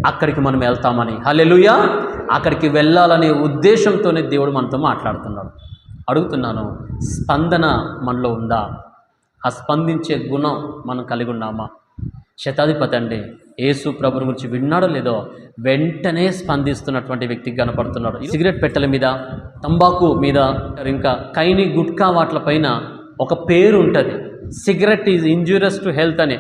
అక్కడికి మనం వెళ్తామని. హల్లెలూయా. అక్కడికి వెళ్ళాలనే ఉద్దేశంతోనే దేవుడు మనతో మాట్లాడుతున్నాడు. అడుగుతున్నాను, స్పందన మనలో ఉందా? ఆ స్పందించే గుణం మనం కలిగి ఉన్నామా? శతాధిపతి అండి యేసు ప్రభుని గురించి విన్నాడో లేదో వెంటనే స్పందిస్తున్నటువంటి వ్యక్తికి కనపడుతున్నాడు. సిగరెట్ పెట్టెల మీద, తంబాకు మీద, ఇంకా కైని గుట్కా వాటిపైన ఒక పేరు ఉంటుంది, cigarette is injurious to health అని.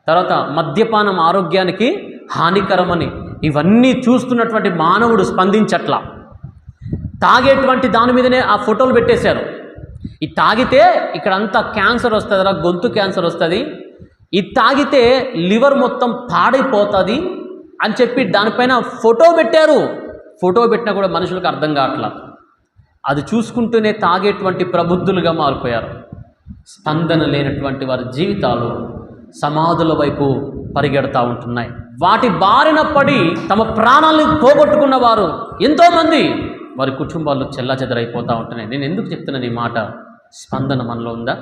తర్వాత మద్యపానం ఆరోగ్యానికి హానికరమని. ఇవన్నీ చూస్తున్నటువంటి మానవుడు స్పందించట్లా. తాగేటువంటి దాని మీదనే ఆ ఫోటోలు పెట్టేశారు. ఇది తాగితే ఇక్కడంతా క్యాన్సర్ వస్తుందిరా, గొంతు క్యాన్సర్ వస్తుంది, ఇది తాగితే లివర్ మొత్తం పాడైపోతుంది అని చెప్పి దానిపైన ఫోటో పెట్టారు. ఫోటో పెట్టినా కూడా మనుషులకు అర్థం కావట్లా. అది చూసుకుంటూనే తాగేటువంటి ప్రబుద్ధులుగా మారిపోయారు. స్పందన లేనటువంటి వారి జీవితాలు సమాధుల వైపు పరిగెడతా ఉంటున్నాయి. వాటి బారిన పడి తమ ప్రాణాలను పోగొట్టుకున్న వారు ఎంతోమంది, వారి కుటుంబాల్లో చెల్లాచెదరైపోతూ ఉంటున్నాయి. నేను ఎందుకు చెప్తున్నాను ఈ మాట? స్పందన మనలో ఉందా?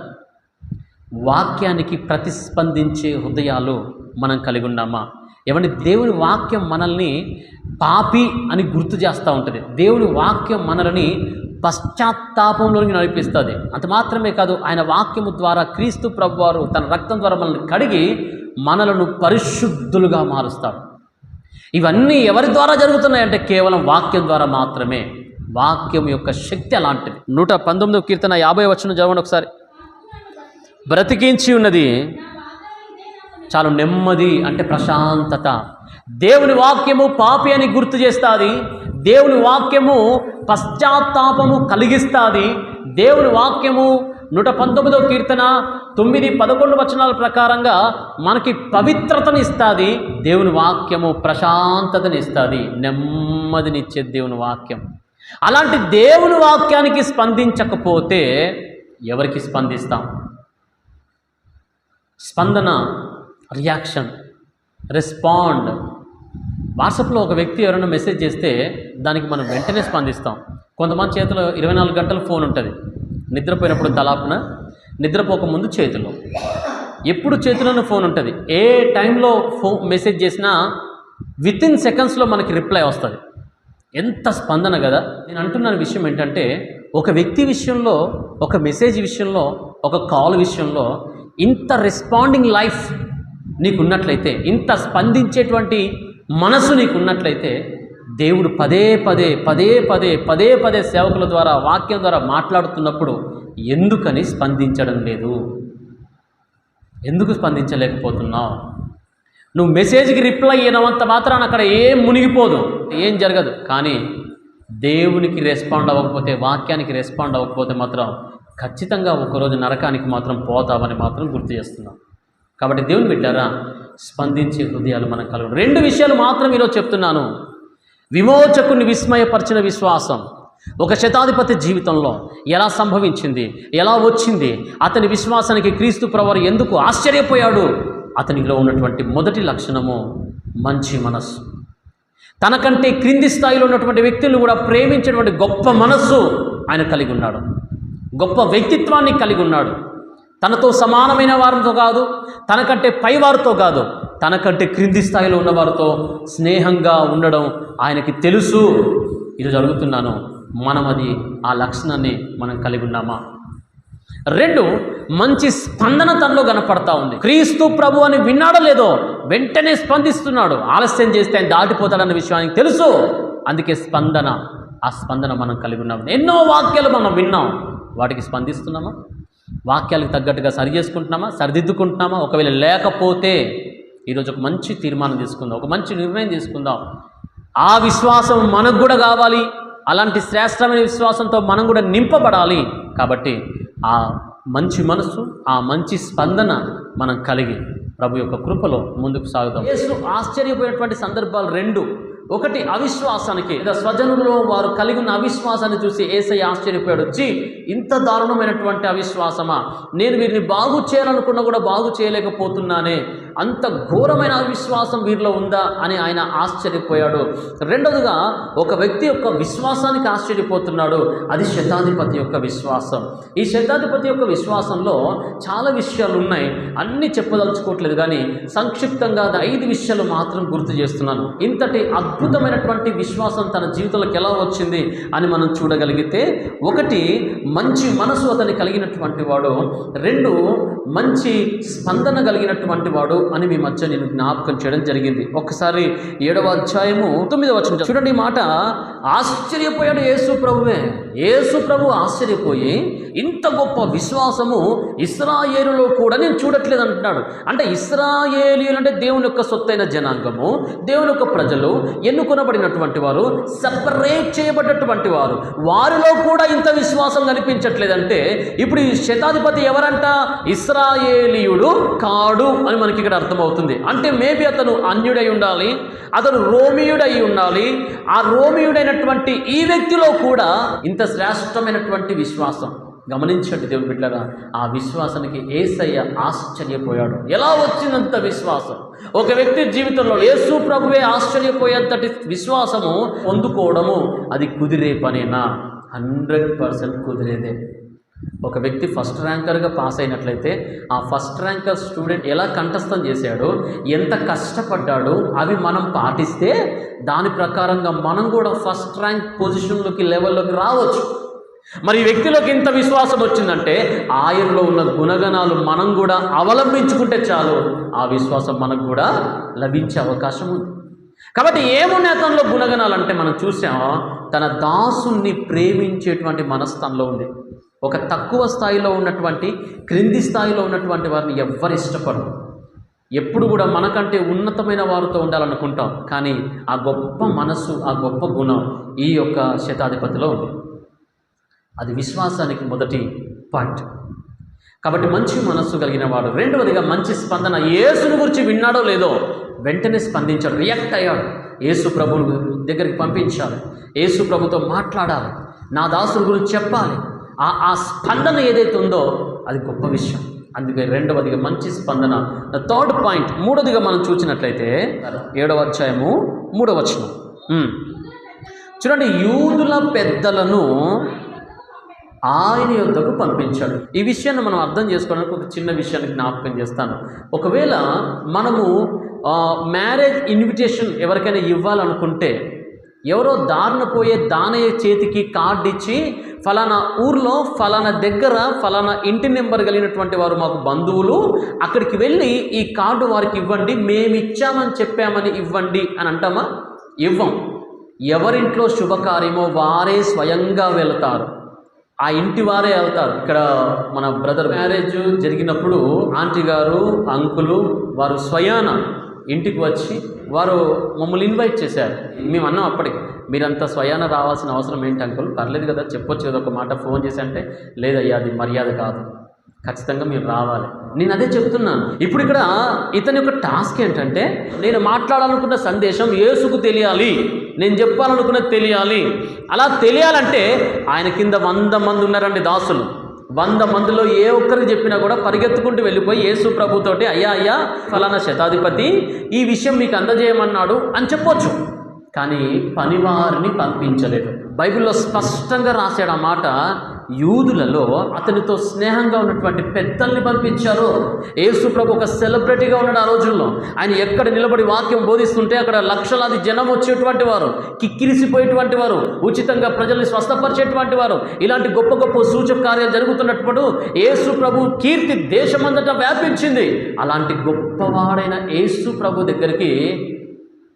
వాక్యానికి ప్రతిస్పందించే హృదయాలు మనం కలిగి ఉన్నామా? ఏమంటే దేవుని వాక్యం మనల్ని పాపి అని గుర్తు చేస్తూ ఉంటుంది. దేవుని వాక్యం మనల్ని పశ్చాత్తాపంలోకి నడిపిస్తుంది. అంత మాత్రమే కాదు, ఆయన వాక్యము ద్వారా క్రీస్తు ప్రభువారు తన రక్తం ద్వారా మనల్ని కడిగి మనలను పరిశుద్ధులుగా మారుస్తాడు. ఇవన్నీ ఎవరి ద్వారా జరుగుతున్నాయంటే కేవలం వాక్యం ద్వారా మాత్రమే. వాక్యం యొక్క శక్తి అలాంటిది. 119వ కీర్తన 50వ వచనం చదవండి ఒకసారి. బ్రతికించి ఉన్నది చాలు నెమ్మది, అంటే ప్రశాంతత. దేవుని వాక్యము పాపి అని గుర్తు చేస్తుంది. దేవుని వాక్యము పశ్చాత్తాపము కలిగిస్తుంది. దేవుని వాక్యము 119వ కీర్తన 9, 11 వచనాల ప్రకారంగా మనకి పవిత్రతని ఇస్తుంది. దేవుని వాక్యము ప్రశాంతతని ఇస్తుంది, నెమ్మదినిచ్చే దేవుని వాక్యం. అలాంటి దేవుని వాక్యానికి స్పందించకపోతే ఎవరికి స్పందిస్తాం? స్పందన, రియాక్షన్, రెస్పాండ్. వాట్సాప్లో ఒక వ్యక్తి ఎవరైనా మెసేజ్ చేస్తే దానికి మనం వెంటనే స్పందిస్తాం. కొంతమంది చేతిలో 24 గంటలు ఫోన్ ఉంటుంది. నిద్రపోయినప్పుడు తలాపున, నిద్రపోకముందు చేతిలో, ఎప్పుడు చేతిలోనే ఫోన్ ఉంటుంది. ఏ టైంలో మెసేజ్ చేసినా వితిన్ సెకండ్స్లో మనకి రిప్లై వస్తుంది. ఎంత స్పందన కదా. నేను అంటున్న విషయం ఏంటంటే, ఒక వ్యక్తి విషయంలో, ఒక మెసేజ్ విషయంలో, ఒక కాల్ విషయంలో ఇంత రెస్పాండింగ్ లైఫ్ నీకున్నట్లయితే, ఇంత స్పందించేటువంటి మనసు నీకున్నట్లయితే, దేవుడు పదే పదే సేవకుల ద్వారా, వాక్యం ద్వారా మాట్లాడుతున్నప్పుడు ఎందుకని స్పందించడం లేదు? ఎందుకు స్పందించలేకపోతున్నావు? నువ్వు మెసేజ్కి రిప్లై అయినంత మాత్రాన అక్కడ ఏం మునిగిపోదు, ఏం జరగదు. కానీ దేవునికి రెస్పాండ్ అవ్వకపోతే, వాక్యానికి రెస్పాండ్ అవ్వకపోతే మాత్రం ఖచ్చితంగా ఒకరోజు నరకానికి మాత్రం పోతావని మాత్రం గుర్తు చేస్తున్నాం. కాబట్టి దేవుని బిడ్డారా, స్పందించే హృదయాలు మనకు కలుగు. 2 విషయాలు మాత్రం ఈరోజు చెప్తున్నాను. విమోచకుని విస్మయపరిచిన విశ్వాసం ఒక శతాధిపతి జీవితంలో ఎలా సంభవించింది, ఎలా వచ్చింది, అతని విశ్వాసానికి క్రీస్తు ప్రభువు ఎందుకు ఆశ్చర్యపోయాడు? అతనిలో ఉన్నటువంటి మొదటి లక్షణము మంచి మనస్సు. తనకంటే క్రింది స్థాయిలో ఉన్నటువంటి వ్యక్తులను కూడా ప్రేమించేటువంటి గొప్ప మనస్సు ఆయన కలిగి ఉన్నాడు. గొప్ప వ్యక్తిత్వాన్ని కలిగి ఉన్నాడు. తనతో సమానమైన వారితో కాదు, తనకంటే పైవారితో కాదు, తనకంటే క్రింది స్థాయిలో ఉన్నవారితో స్నేహంగా ఉండడం ఆయనకి తెలుసు. ఈరోజు అడుగుతున్నాను, మనం ఆ లక్షణాన్ని మనం కలిగి ఉన్నామా? 2, మంచి స్పందన తనలో కనపడతా ఉంది. క్రీస్తు ప్రభు అని విన్నాడో లేదో వెంటనే స్పందిస్తున్నాడు. ఆలస్యం చేస్తే ఆయన దాటిపోతాడన్న విషయానికి తెలుసు. అందుకే స్పందన, ఆ స్పందన మనం కలిగి ఉన్నాం. ఎన్నో వాక్యాలు మనం విన్నాం, వాటికి స్పందిస్తున్నామా? వాక్యాలకు తగ్గట్టుగా సరి చేసుకుంటున్నామా, సరిదిద్దుకుంటున్నామా? ఒకవేళ లేకపోతే ఈరోజు ఒక మంచి తీర్మానం తీసుకుందాం, ఒక మంచి నిర్ణయం తీసుకుందాం. ఆ విశ్వాసం మనకు కూడా కావాలి. అలాంటి శ్రేష్టమైన విశ్వాసంతో మనం కూడా నింపబడాలి. కాబట్టి ఆ మంచి మనసు, ఆ మంచి స్పందన మనం కలిగి ప్రభు యొక్క కృపలో ముందుకు సాగుతాం. యేసు ఆశ్చర్యపోయినటువంటి సందర్భాలు 2. ఒకటి, అవిశ్వాసానికి, స్వజనుల్లో వారు కలిగి ఉన్న అవిశ్వాసాన్ని చూసి యేసయ్య ఆశ్చర్యపోయాడు. ఇంత దారుణమైనటువంటి అవిశ్వాసమా? నేను వీరిని బాగు చేయాలనుకున్నా కూడా బాగు చేయలేకపోతున్నానే, అంత ఘోరమైన అవిశ్వాసం వీరిలో ఉందా అని ఆయన ఆశ్చర్యపోయాడు. 2వదిగా, ఒక వ్యక్తి యొక్క విశ్వాసానికి ఆశ్చర్యపోతున్నాడు. అది శతాధిపతి యొక్క విశ్వాసం. ఈ శతాధిపతి యొక్క విశ్వాసంలో చాలా విషయాలు ఉన్నాయి, అన్నీ చెప్పదలుచుకోవట్లేదు. కానీ సంక్షిప్తంగా 5 విషయాలు మాత్రం గుర్తు చేస్తున్నాను. ఇంతటి అద్భుతమైనటువంటి విశ్వాసం తన జీవితంలోకి ఎలా వచ్చింది అని మనం చూడగలిగితే, 1, మంచి మనసు అతని కలిగినటువంటి వాడు. 2, మంచి స్పందన కలిగినటువంటి వాడు అని మీ మధ్య నేను జ్ఞాపకం చేయడం జరిగింది. ఒకసారి 7వ అధ్యాయము 9వ వచనం చూడండి. ఈ మాట, ఆశ్చర్యపోయాడు యేసు ప్రభువే. యేసు ప్రభు ఆశ్చర్యపోయి, ఇంత గొప్ప విశ్వాసము ఇశ్రాయేలులో కూడా నేను చూడట్లేదు అంటున్నాడు. అంటే ఇశ్రాయేలీయులు అంటే దేవుని యొక్క సొత్తైన జనాంగము, దేవుని యొక్క ప్రజలు, ఎన్నుకొనబడినటువంటి వారు, సెపరేట్ చేయబడ్డటువంటి వారు, వారిలో కూడా ఇంత విశ్వాసం కనిపించట్లేదంటే ఇప్పుడు ఈ శతాధిపతి ఎవరంట? ఇశ్రాయేలీయుడు కాడు అని మనకి ఇక్కడ అర్థమవుతుంది. అంటే మేబీ అతను అన్యుడై ఉండాలి, అతను రోమియుడై ఉండాలి. ఆ రోమియుడైనటువంటి ఈ వ్యక్తిలో కూడా ఇంత శ్రేష్టమైనటువంటి విశ్వాసం. గమనించండి దేవుని బిడ్డలారా, ఆ విశ్వాసానికి యేసయ్య ఆశ్చర్యపోయాడు. ఎలా వచ్చిందంత విశ్వాసం? ఒక వ్యక్తి జీవితంలో యేసు ప్రభువే ఆశ్చర్యపోయేంతటి విశ్వాసము పొందుకోవడము అది కుదిరే పనేనా? 100% కుదిరేదే. ఒక వ్యక్తి ఫస్ట్ ర్యాంకర్గా పాస్ అయినట్లయితే ఆ ఫస్ట్ ర్యాంకర్ స్టూడెంట్ ఎలా కంఠస్థం చేశాడో, ఎంత కష్టపడ్డాడో అవి మనం పాటిస్తే దాని ప్రకారంగా మనం కూడా ఫస్ట్ ర్యాంక్ పొజిషన్లోకి, లెవెల్లోకి రావచ్చు. మరి ఈ వ్యక్తిలోకి ఇంత విశ్వాసం వచ్చిందంటే ఆయనలో ఉన్న గుణగణాలు మనం కూడా అవలంబించుకుంటే చాలు, ఆ విశ్వాసం మనకు కూడా లభించే అవకాశం ఉంది. కాబట్టి ఏమున్నాయి అతనిలో గుణగణాలు అంటే మనం చూసాం, తన దాసుని ప్రేమించేటువంటి మనస్తత్వంలో ఉంది. ఒక తక్కువ స్థాయిలో ఉన్నటువంటి, క్రింది స్థాయిలో ఉన్నటువంటి వారిని ఎవ్వరు ఇష్టపడరు. ఎప్పుడు కూడా మనకంటే ఉన్నతమైన వారితో ఉండాలనుకుంటాం. కానీ ఆ గొప్ప మనసు, ఆ గొప్ప గుణం ఈ యొక్క శతాధిపతిలో ఉంది. అది విశ్వాసానికి మొదటి పాయింట్. కాబట్టి మంచి మనస్సు కలిగిన వాడు. 2వదిగా మంచి స్పందన. యేసుని గురించి విన్నాడో లేదో వెంటనే స్పందించాడు, రియాక్ట్ అయ్యాడు. యేసు ప్రభువు దగ్గరికి పంపించాలి, యేసు ప్రభుతో మాట్లాడాలి, నా దాసుని గురించి చెప్పాలి, ఆ స్పందన ఏదైతే ఉందో అది గొప్ప విషయం. అందుకే రెండవదిగా మంచి స్పందన. థర్డ్ పాయింట్, మూడవదిగా మనం చూసినట్లయితే 7వ అధ్యాయము 3వ వచనం చూడండి. యూదుల పెద్దలను ఆయన యొద్దకు పంపించాడు. ఈ విషయాన్ని మనం అర్థం చేసుకోవడానికి ఒక చిన్న విషయాన్ని జ్ఞాపకం చేస్తాను. ఒకవేళ మనము మ్యారేజ్ ఇన్విటేషన్ ఎవరికైనా ఇవ్వాలనుకుంటే, ఎవరో దారిన పోయే దానయ్య చేతికి కార్డు ఇచ్చి ఫలానా ఊర్లో ఫలానా దగ్గర ఫలానా ఇంటి నెంబర్ కలిగినటువంటి వారు మాకు బంధువులు, అక్కడికి వెళ్ళి ఈ కార్డు వారికి ఇవ్వండి, మేము ఇచ్చామని చెప్పామని ఇవ్వండి అని అంటామా? ఇవ్వం. ఎవరింట్లో శుభకార్యమో వారే స్వయంగా వెళతారు, ఆ ఇంటి వారే వెళ్తారు. ఇక్కడ మన బ్రదర్ మ్యారేజ్ జరిగినప్పుడు ఆంటీ గారు అంకులు వారు స్వయాన ఇంటికి వచ్చి వారు మమ్మల్ని ఇన్వైట్ చేశారు. మేము అన్నాం అప్పటికి, మీరంతా స్వయాన రావాల్సిన అవసరం ఏంటి అంకుల్, పర్లేదు కదా, చెప్పొచ్చు కదా ఒక మాట, ఫోన్ చేసి అంటే లేదయ్యా అది మర్యాద కాదు, ఖచ్చితంగా మీరు రావాలి. నేను అదే చెప్తున్నాను. ఇప్పుడు ఇక్కడ ఇతని యొక్క టాస్క్ ఏంటంటే, నేను మాట్లాడాలనుకున్న సందేశం యేసుకు తెలియాలి, నేను చెప్పాలనుకున్నది తెలియాలి. అలా తెలియాలంటే ఆయన కింద 100 మంది ఉన్నారండి దాసులు. 100 మందిలో ఏ ఒక్కరికి చెప్పినా కూడా పరిగెత్తుకుంటూ వెళ్ళిపోయి యేసు ప్రభుతోటి అయ్యా ఫలానా శతాధిపతి ఈ విషయం మీకు అందజేయమన్నాడు అని చెప్పొచ్చు. కానీ పనివారిని పంపించలేదు. బైబిల్లో స్పష్టంగా రాశాడు ఆ మాట. యూదులలో అతనితో స్నేహంగా ఉన్నటువంటి పెద్దల్ని పంపించారు. యేసు ప్రభు ఒక సెలబ్రిటీగా ఉన్నాడు ఆ రోజుల్లో. ఆయన ఎక్కడ నిలబడి వాక్యం బోధిస్తుంటే అక్కడ లక్షలాది జనం వచ్చేటువంటి వారు, కిక్కిరిసిపోయేటువంటి వారు, ఉచితంగా ప్రజల్ని స్వస్థపరిచేటువంటి వారు, ఇలాంటి గొప్ప గొప్ప సూచక కార్యాలు జరుగుతున్నప్పుడు యేసు ప్రభు కీర్తి దేశమంతటా వ్యాపించింది. అలాంటి గొప్పవాడైన యేసు ప్రభు దగ్గరికి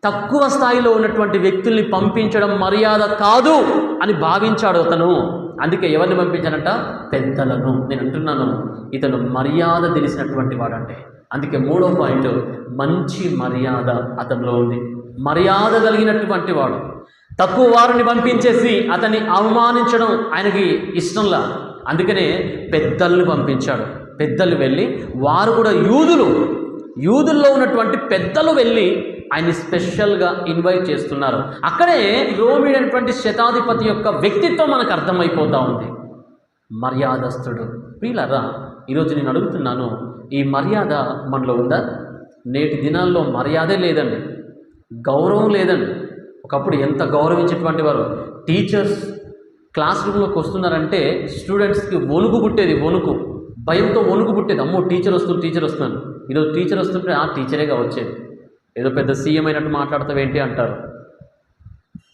తక్కువ స్థాయిలో ఉన్నటువంటి వ్యక్తుల్ని పంపించడం మర్యాద కాదు అని భావించాడు అతను. అందుకే ఎవరిని పంపించానంట? పెద్దలను. నేను అంటున్నాను, ఇతను మర్యాద తెలిసినటువంటి వాడంటే. అందుకే 3వ పాయింట్, మంచి మర్యాద అతనిలో ఉంది. మర్యాద కలిగినటువంటి వాడు. తక్కువ వారిని పంపించేసి అతన్ని అవమానించడం ఆయనకి ఇష్టంలా. అందుకనే పెద్దల్ని పంపించాడు. పెద్దలు వెళ్ళి, వారు కూడా యూదుల్లో ఉన్నటువంటి పెద్దలు వెళ్ళి ఆయన్ని స్పెషల్గా ఇన్వైట్ చేస్తున్నారు. అక్కడే రోమిడైనటువంటి శతాధిపతి యొక్క వ్యక్తిత్వం మనకు అర్థమైపోతూ ఉంది. మర్యాదస్తుడు. ప్రియులారా, ఈరోజు నేను అడుగుతున్నాను, ఈ మర్యాద మనలో ఉందా? నేటి దినాల్లో మర్యాదే లేదండి, గౌరవం లేదండి. ఒకప్పుడు ఎంత గౌరవించేటువంటి వారు. టీచర్స్ క్లాస్ రూమ్లోకి వస్తున్నారంటే స్టూడెంట్స్కి వణుకు పుట్టేది, భయంతో వణుకు పుట్టేది. అమ్మో టీచర్ వస్తున్నాను. ఈరోజు టీచర్ వస్తుంటే ఆ టీచరేగా వచ్చేది. ఏదో పెద్ద సీఎం అయినట్టు మాట్లాడతావేంటి అంటారు.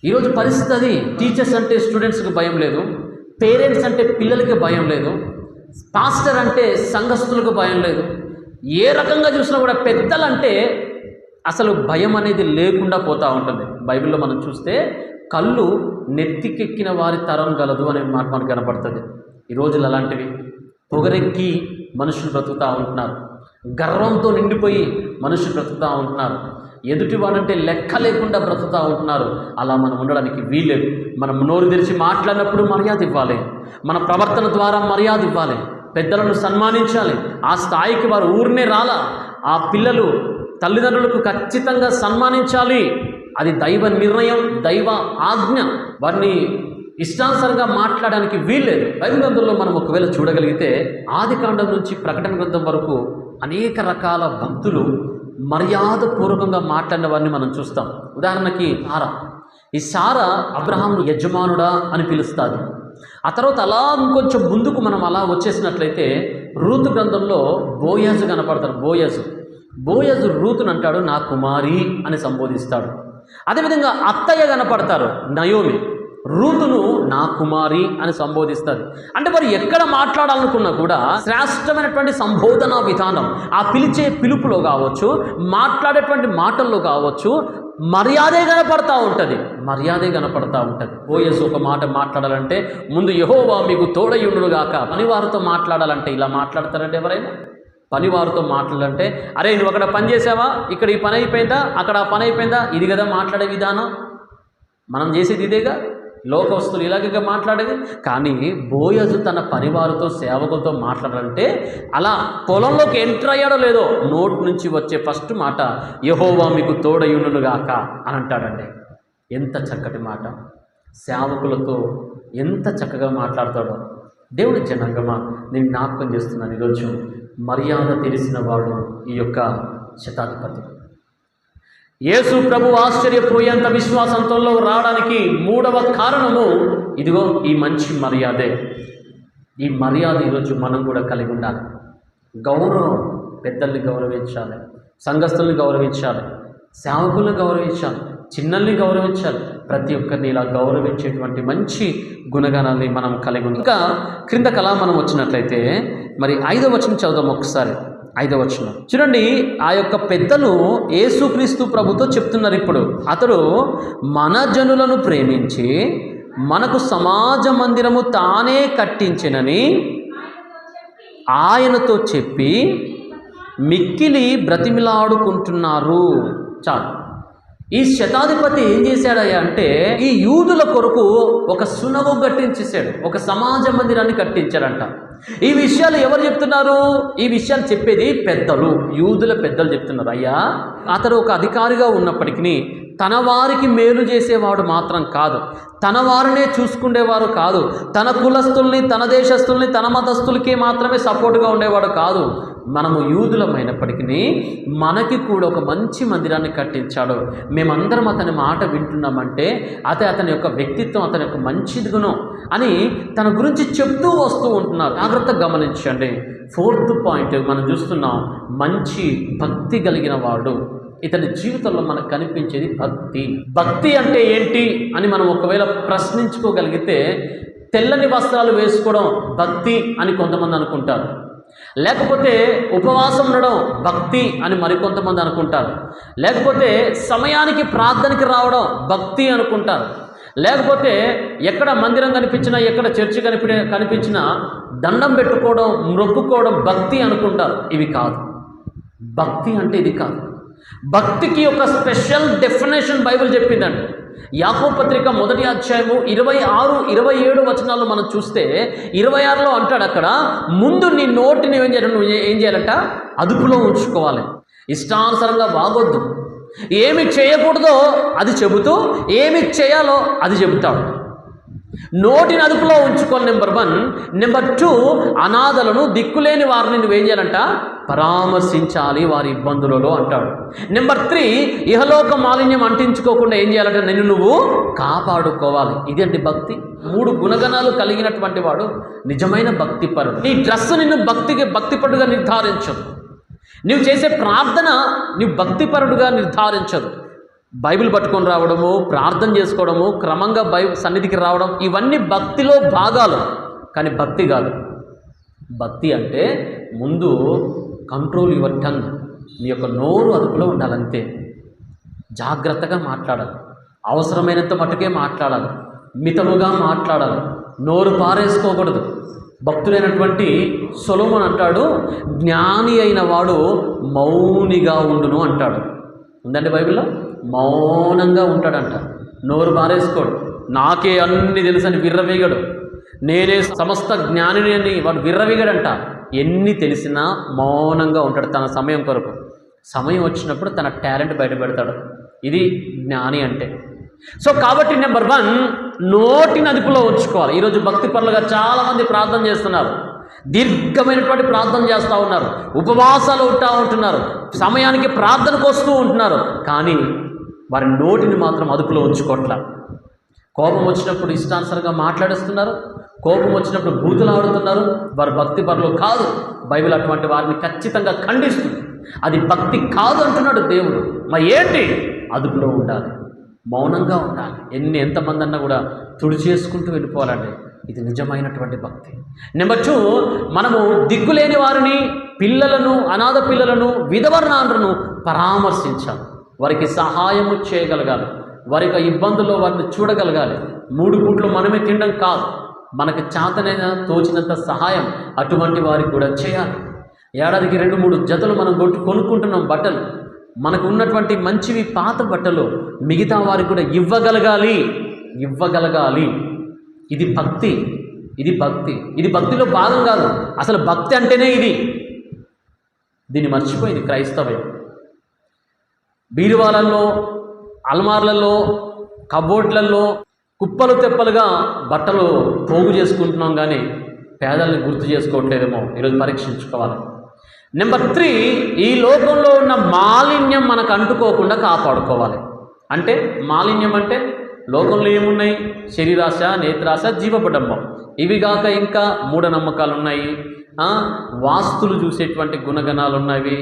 ఈరోజు పరిస్థితి అది. టీచర్స్ అంటే స్టూడెంట్స్కి భయం లేదు, పేరెంట్స్ అంటే పిల్లలకి భయం లేదు, పాస్టర్ అంటే సంఘస్థులకు భయం లేదు. ఏ రకంగా చూసినా కూడా పెద్దలంటే అసలు భయం అనేది లేకుండా పోతూ ఉంటుంది. బైబిల్లో మనం చూస్తే కళ్ళు నెత్తికెక్కిన వారి తరం గలదు అనే మాట మనకు కనపడుతుంది. ఈ రోజులు అలాంటివి. పొగరెక్కి మనుషులు బ్రతుకుతూ ఉంటున్నారు, గర్వంతో నిండిపోయి మనుషులు బ్రతుకుతూ ఉంటున్నారు, ఎదుటివాడంటే లెక్క లేకుండా బ్రతుకుతూ ఉంటున్నారు. అలా మనం ఉండడానికి వీల్లేదు. మనం నోరు తెరిచి మాట్లాడినప్పుడు మర్యాద ఇవ్వాలి, మన ప్రవర్తన ద్వారా మర్యాద ఇవ్వాలి, పెద్దలను సన్మానించాలి. ఆ స్థాయికి వారు ఊరినే రాలా. ఆ పిల్లలు తల్లిదండ్రులకు ఖచ్చితంగా సన్మానించాలి. అది దైవ నిర్ణయం, దైవ ఆజ్ఞ. వారిని ఇష్టానుసారంగా మాట్లాడడానికి వీల్లేదు. బైబిల్ గ్రంథంలో మనం ఒకవేళ చూడగలిగితే ఆదికాండం నుంచి ప్రకటన గ్రంథం వరకు అనేక రకాల భక్తులు మర్యాదపూర్వకంగా మాట్లాడిన వారిని మనం చూస్తాం. ఉదాహరణకి ఈ సారా అబ్రహాము యజమానుడా అని పిలుస్తుంది. ఆ తర్వాత అలా ఇంకొంచెం ముందుకు మనం అలా వచ్చేసినట్లయితే రూతు గ్రంథంలో బోయజు కనపడతాడు. బోయజు రూతుని అంటాడు నా కుమారి అని సంబోధిస్తాడు. అదేవిధంగా అత్తయ్య కనపడతారు, నయోమి, రూతును నా కుమారి అని సంబోధిస్తుంది. అంటే మరి ఎక్కడ మాట్లాడాలనుకున్నా కూడా శ్రేష్టమైనటువంటి సంబోధన విధానం, ఆ పిలిచే పిలుపులో కావచ్చు, మాట్లాడేటువంటి మాటల్లో కావచ్చు, మర్యాదే కనపడతా ఉంటుంది. బోయజు ఒక మాట మాట్లాడాలంటే ముందు యెహోవా మీకు తోడయుండునుగాక. పనివారితో మాట్లాడాలంటే ఇలా మాట్లాడతారంటే ఎవరైనా? పనివారితో మాట్లాడాలంటే అరే నువ్వు అక్కడ పని చేసావా, ఇక్కడ ఈ పని అయిపోయిందా, అక్కడ ఆ పని అయిపోయిందా, ఇది కదా మాట్లాడే విధానం. మనం చేసేది ఇదేగా. లోకస్తులు ఇలాగగా మాట్లాడేది. కానీ బోయజు తన పనివారితో సేవకులతో మాట్లాడాలంటే అలా పొలంలోకి ఎంటర్ అయ్యాడో లేదో నోటి నుంచి వచ్చే ఫస్ట్ మాట యెహోవా మీకు తోడయుండునుగాక అని అంటాడండి. ఎంత చక్కటి మాట. సేవకులతో ఎంత చక్కగా మాట్లాడతాడో. దేవుడి జనాంగమా, నేను జ్ఞాపకం చేస్తున్నాను ఈరోజు, మర్యాద తెలిసిన వాడు ఈ యొక్క శతాధిపతి. యేసు ప్రభు ఆశ్చర్యపోయేంత విశ్వాసంతో రావడానికి మూడవ కారణము ఇదిగో ఈ మంచి మర్యాదే. ఈ మర్యాద ఈరోజు మనం కూడా కలిగి ఉండాలి. గౌరవం, పెద్దల్ని గౌరవించాలి, సంఘస్థుల్ని గౌరవించాలి, సేవకుల్ని గౌరవించాలి, చిన్నల్ని గౌరవించాలి. ప్రతి ఒక్కరిని ఇలా గౌరవించేటువంటి మంచి గుణగణాన్ని మనం కలిగి ఉన్నాం. ఇంకా క్రింద మనం వచ్చినట్లయితే మరి 5వ వచనం చదువుదాం ఒకసారి. 5వ వచనం చూడండి. ఆ యొక్క పెద్దలు యేసుక్రీస్తు ప్రభుతో చెప్తున్నారు. ఇప్పుడు అతడు మన జనులను ప్రేమించి మనకు సమాజ మందిరము తానే కట్టించినని ఆయనతో చెప్పి మిక్కిలి బ్రతిమిలాడుకుంటున్నారు. చాలు. ఈ శతాధిపతి ఏం చేశాడయ్యా అంటే, ఈ యూదుల కొరకు ఒక సునగోగు కట్టించేశాడు, ఒక సమాజ మందిరాన్ని కట్టించాడంట. ఈ విషయాలు ఎవరు చెప్తున్నారు? ఈ విషయాలు చెప్పేది పెద్దలు, యూదుల పెద్దలు చెప్తున్నారు. అయ్యా, అతడు ఒక అధికారిగా ఉన్నప్పటికీ తన వారికి మేలు చేసేవాడు మాత్రం కాదు, తన వారినే చూసుకునేవారు కాదు, తన కులస్తుల్ని, తన దేశస్తుల్ని, తన మతస్థులకి మాత్రమే సపోర్టుగా ఉండేవాడు కాదు. మనము యూదులమైనప్పటికీ మనకి కూడా ఒక మంచి మందిరాన్ని కట్టించాడు. మేమందరం అతని మాట వింటున్నామంటే అతని యొక్క వ్యక్తిత్వం, అతని యొక్క మంచి గుణం అని తన గురించి చెప్తూ వస్తూ ఉంటున్నారు. జాగ్రత్తగా గమనించండి. 4th పాయింట్ మనం చూస్తున్నాం, మంచి భక్తి కలిగిన వాడు. ఇతని జీవితంలో మనకు కనిపించేది భక్తి. భక్తి అంటే ఏంటి అని మనం ఒకవేళ ప్రశ్నించుకోగలిగితే, తెల్లని వస్త్రాలు వేసుకోవడం భక్తి అని కొంతమంది అనుకుంటారు, లేకపోతే ఉపవాసం ఉండడం భక్తి అని మరికొంతమంది అనుకుంటారు, లేకపోతే సమయానికి ప్రార్థనకి రావడం భక్తి అనుకుంటారు, లేకపోతే ఎక్కడ మందిరం కనిపించినా, ఎక్కడ చర్చి కనిపించినా దండం పెట్టుకోవడం, మొక్కుకోవడం భక్తి అనుకుంటారు. ఇవి కాదు. భక్తి అంటే ఇది కాదు. భక్తికి ఒక స్పెషల్ డెఫినేషన్ బైబిల్ చెప్పిందండి. యాకోబు పత్రిక 1వ అధ్యాయము 26, 27 వచనాల్లో మనం చూస్తే 26లో అంటాడు, అక్కడ ముందు నీ నోటిని ఏం చేయాలంట? అదుపులో ఉంచుకోవాలి. ఇష్టానుసారంగా వాగొద్దు. ఏమి చేయకూడదో అది చెబుతూ ఏమి చేయాలో అది చెబుతాడు. నోటిని అదుపులో ఉంచుకోవాలి, నెంబర్ 1. నెంబర్ 2, అనాథలను, దిక్కులేని వారిని నువ్వేం చేయాలంట? పరామర్శించాలి వారి ఇబ్బందులలో అంటాడు. నెంబర్ 3, ఇహలోక మాలిన్యం అంటించుకోకుండా ఏం చేయాలంటే నిన్ను నువ్వు కాపాడుకోవాలి. ఇదండి భక్తి. 3 గుణగణాలు కలిగినటువంటి వాడు నిజమైన భక్తిపరుడు. నీ డ్రెస్ నిన్ను భక్తిపరుడుగా నిర్ధారించదు. నువ్వు చేసే ప్రార్థన నువ్వు భక్తిపరుడుగా నిర్ధారించదు. బైబిల్ పట్టుకొని రావడము, ప్రార్థన చేసుకోవడము, క్రమంగా సన్నిధికి రావడం, ఇవన్నీ భక్తిలో భాగాలు, కానీ భక్తి కాదు. భక్తి అంటే ముందు కంట్రోల్ యువర్ టంగ్, నీ యొక్క నోరు అదుపులో ఉండాలంతే. జాగ్రత్తగా మాట్లాడాలి, అవసరమైనంత మటుకే మాట్లాడాలి, మితముగా మాట్లాడాలి, నోరు పారేసుకోకూడదు. భక్తుడైనటువంటి సొలొమోను అంటాడు, జ్ఞాని అయిన వాడు మౌనిగా ఉండును అంటాడు. ఉందండి బైబిల్లో. మౌనంగా ఉంటాడంట, నోరు పారేసుకోడు. నాకే అన్ని తెలుసని విర్రవీగడు, నేనే సమస్త జ్ఞానిని అని వాడు విర్రవీగడంట. ఎన్ని తెలిసినా మౌనంగా ఉంటాడు తన సమయం కొరకు. సమయం వచ్చినప్పుడు తన టాలెంట్ బయటపెడతాడు. ఇది జ్ఞాని అంటే. సో కాబట్టి నెంబర్ 1, నోటిని అదుపులో ఉంచుకోవాలి. ఈరోజు భక్తి పరులుగా చాలామంది ప్రార్థన చేస్తున్నారు, దీర్ఘమైనటువంటి ప్రార్థన చేస్తూ ఉన్నారు, ఉపవాసాలు ఉంటున్నారు, సమయానికి ప్రార్థనకు వస్తూ ఉంటున్నారు, కానీ వారి నోటిని మాత్రం అదుపులో ఉంచుకోవట్లా. కోపం వచ్చినప్పుడు ఇష్టానుసారంగా మాట్లాడేస్తున్నారు, కోపం వచ్చినప్పుడు బూతులు ఆడుతున్నారు. వారు భక్తి పరులు కాదు. బైబిల్ అటువంటి వారిని ఖచ్చితంగా ఖండిస్తుంది. అది భక్తి కాదు అంటున్నాడు దేవుడు. మరి ఏంటి? అదుపులో ఉండాలి, మౌనంగా ఉండాలి. ఎంతమంది అన్నా కూడా తుడి చేసుకుంటూ వెళ్ళిపోవాలండి. ఇది నిజమైనటువంటి భక్తి. నెంబర్ 2, మనము దిక్కులేని వారిని, పిల్లలను, అనాథ పిల్లలను, విధవరాండ్రను పరామర్శించాలి. వారికి సహాయము చేయగలగాలి, వారి యొక్క ఇబ్బందుల్లో వారిని చూడగలగాలి. 3 పూట్లు మనమే తినడం కాదు, మనకి చేతనైన తోచినంత సహాయం అటువంటి వారికి కూడా చేయాలి. ఏడాదికి 2-3 జతలు మనం కొనుక్కుంటున్నాం బట్టలు, మనకు ఉన్నటువంటి మంచివి పాత బట్టలు మిగతా వారికి కూడా ఇవ్వగలగాలి. ఇది భక్తి. ఇది భక్తిలో భాగం కాదు. అసలు భక్తి అంటేనే ఇది. దీన్ని మర్చిపోయింది క్రైస్తవం. బీరువాలల్లో, అల్మార్లలో, కబోర్డ్లలో కుప్పలు తెప్పలుగా బట్టలు పోగు చేసుకుంటున్నాం, కానీ పేదల్ని గుర్తు చేసుకోవట్లేదేమో, ఈరోజు పరీక్షించుకోవాలి. నెంబర్ 3, ఈ లోకంలో ఉన్న మాలిన్యం మనకు అంటుకోకుండా కాపాడుకోవాలి. అంటే మాలిన్యం అంటే లోకంలో ఏమున్నాయి? శరీరాశ, నేత్రాశ, జీవపడంబం. ఇవి కాక ఇంకా మూఢనమ్మకాలు ఉన్నాయి, వాస్తులు చూసేటువంటి గుణగణాలు ఉన్నవి,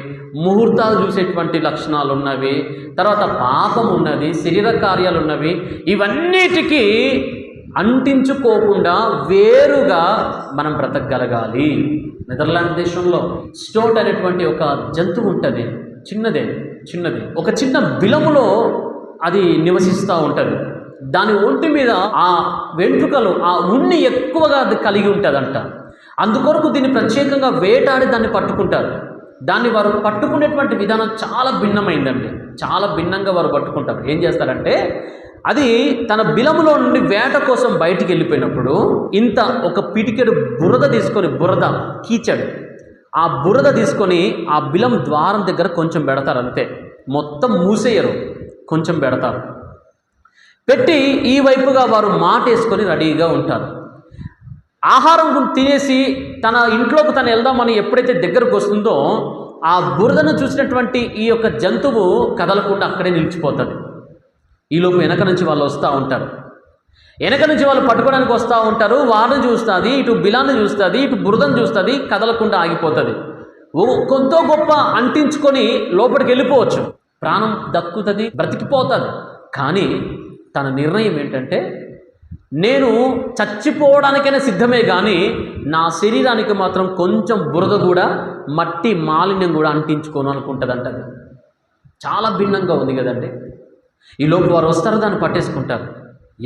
ముహూర్తాలు చూసేటువంటి లక్షణాలు ఉన్నవి, తర్వాత పాపం ఉన్నది, శరీర కార్యాలు ఉన్నవి. ఇవన్నిటికీ అంటించుకోకుండా వేరుగా మనం బ్రతకగలగాలి. నెదర్లాండ్ దేశంలో స్టోట్ అనేటువంటి ఒక జంతువు ఉంటుంది. చిన్నది ఒక చిన్న బిలములో అది నివసిస్తూ ఉంటుంది. దాని ఒంటి మీద ఆ వెంట్రుకలు, ఆ ఉన్ని ఎక్కువగా అది కలిగి ఉంటుందంట. అందుకొరకు దీన్ని ప్రత్యేకంగా వేటాడి దాన్ని పట్టుకుంటారు. దాన్ని వారు పట్టుకునేటువంటి విధానం చాలా భిన్నమైందండి. చాలా భిన్నంగా వారు పట్టుకుంటారు. ఏం చేస్తారంటే, అది తన బిలములో నుండి వేట కోసం బయటికి వెళ్ళిపోయినప్పుడు ఇంత ఒక పిటికెడు బురద తీసుకొని, బురద కీచడు, ఆ బురద తీసుకొని ఆ బిలం ద్వారం దగ్గర కొంచెం పెడతారు. అంతే, మొత్తం మూసేయరు, కొంచెం పెడతారు. పెట్టి ఈ వైపుగా వారు మాటేసుకొని రెడీగా ఉంటారు. ఆహారం తినేసి తన ఇంట్లోకి తను వెళ్దామని ఎప్పుడైతే దగ్గరకు వస్తుందో, ఆ బురదను చూసినటువంటి ఈ యొక్క జంతువు కదలకుండా అక్కడే నిలిచిపోతుంది. ఈలోపు వెనక నుంచి వాళ్ళు వస్తూ ఉంటారు. వెనక నుంచి వాళ్ళు పట్టుకోవడానికి వస్తూ ఉంటారు. వారిని చూస్తుంది, ఇటు బిలాన్ని చూస్తుంది, ఇటు బురదను చూస్తుంది, కదలకుండా ఆగిపోతుంది. కొంత గొప్ప అంటించుకొని లోపలికి వెళ్ళిపోవచ్చు, ప్రాణం దక్కుతుంది, బ్రతికిపోతుంది. కానీ తన నిర్ణయం ఏంటంటే, నేను చచ్చిపోవడానికైనా సిద్ధమే కానీ నా శరీరానికి మాత్రం కొంచెం బురద కూడా, మట్టి మాలిన్యం కూడా అంటించుకోను అనుకుంటుందంట. అది చాలా భిన్నంగా ఉంది కదండి. ఈ లోపు వారు వస్తారు, దాన్ని పట్టేసుకుంటారు.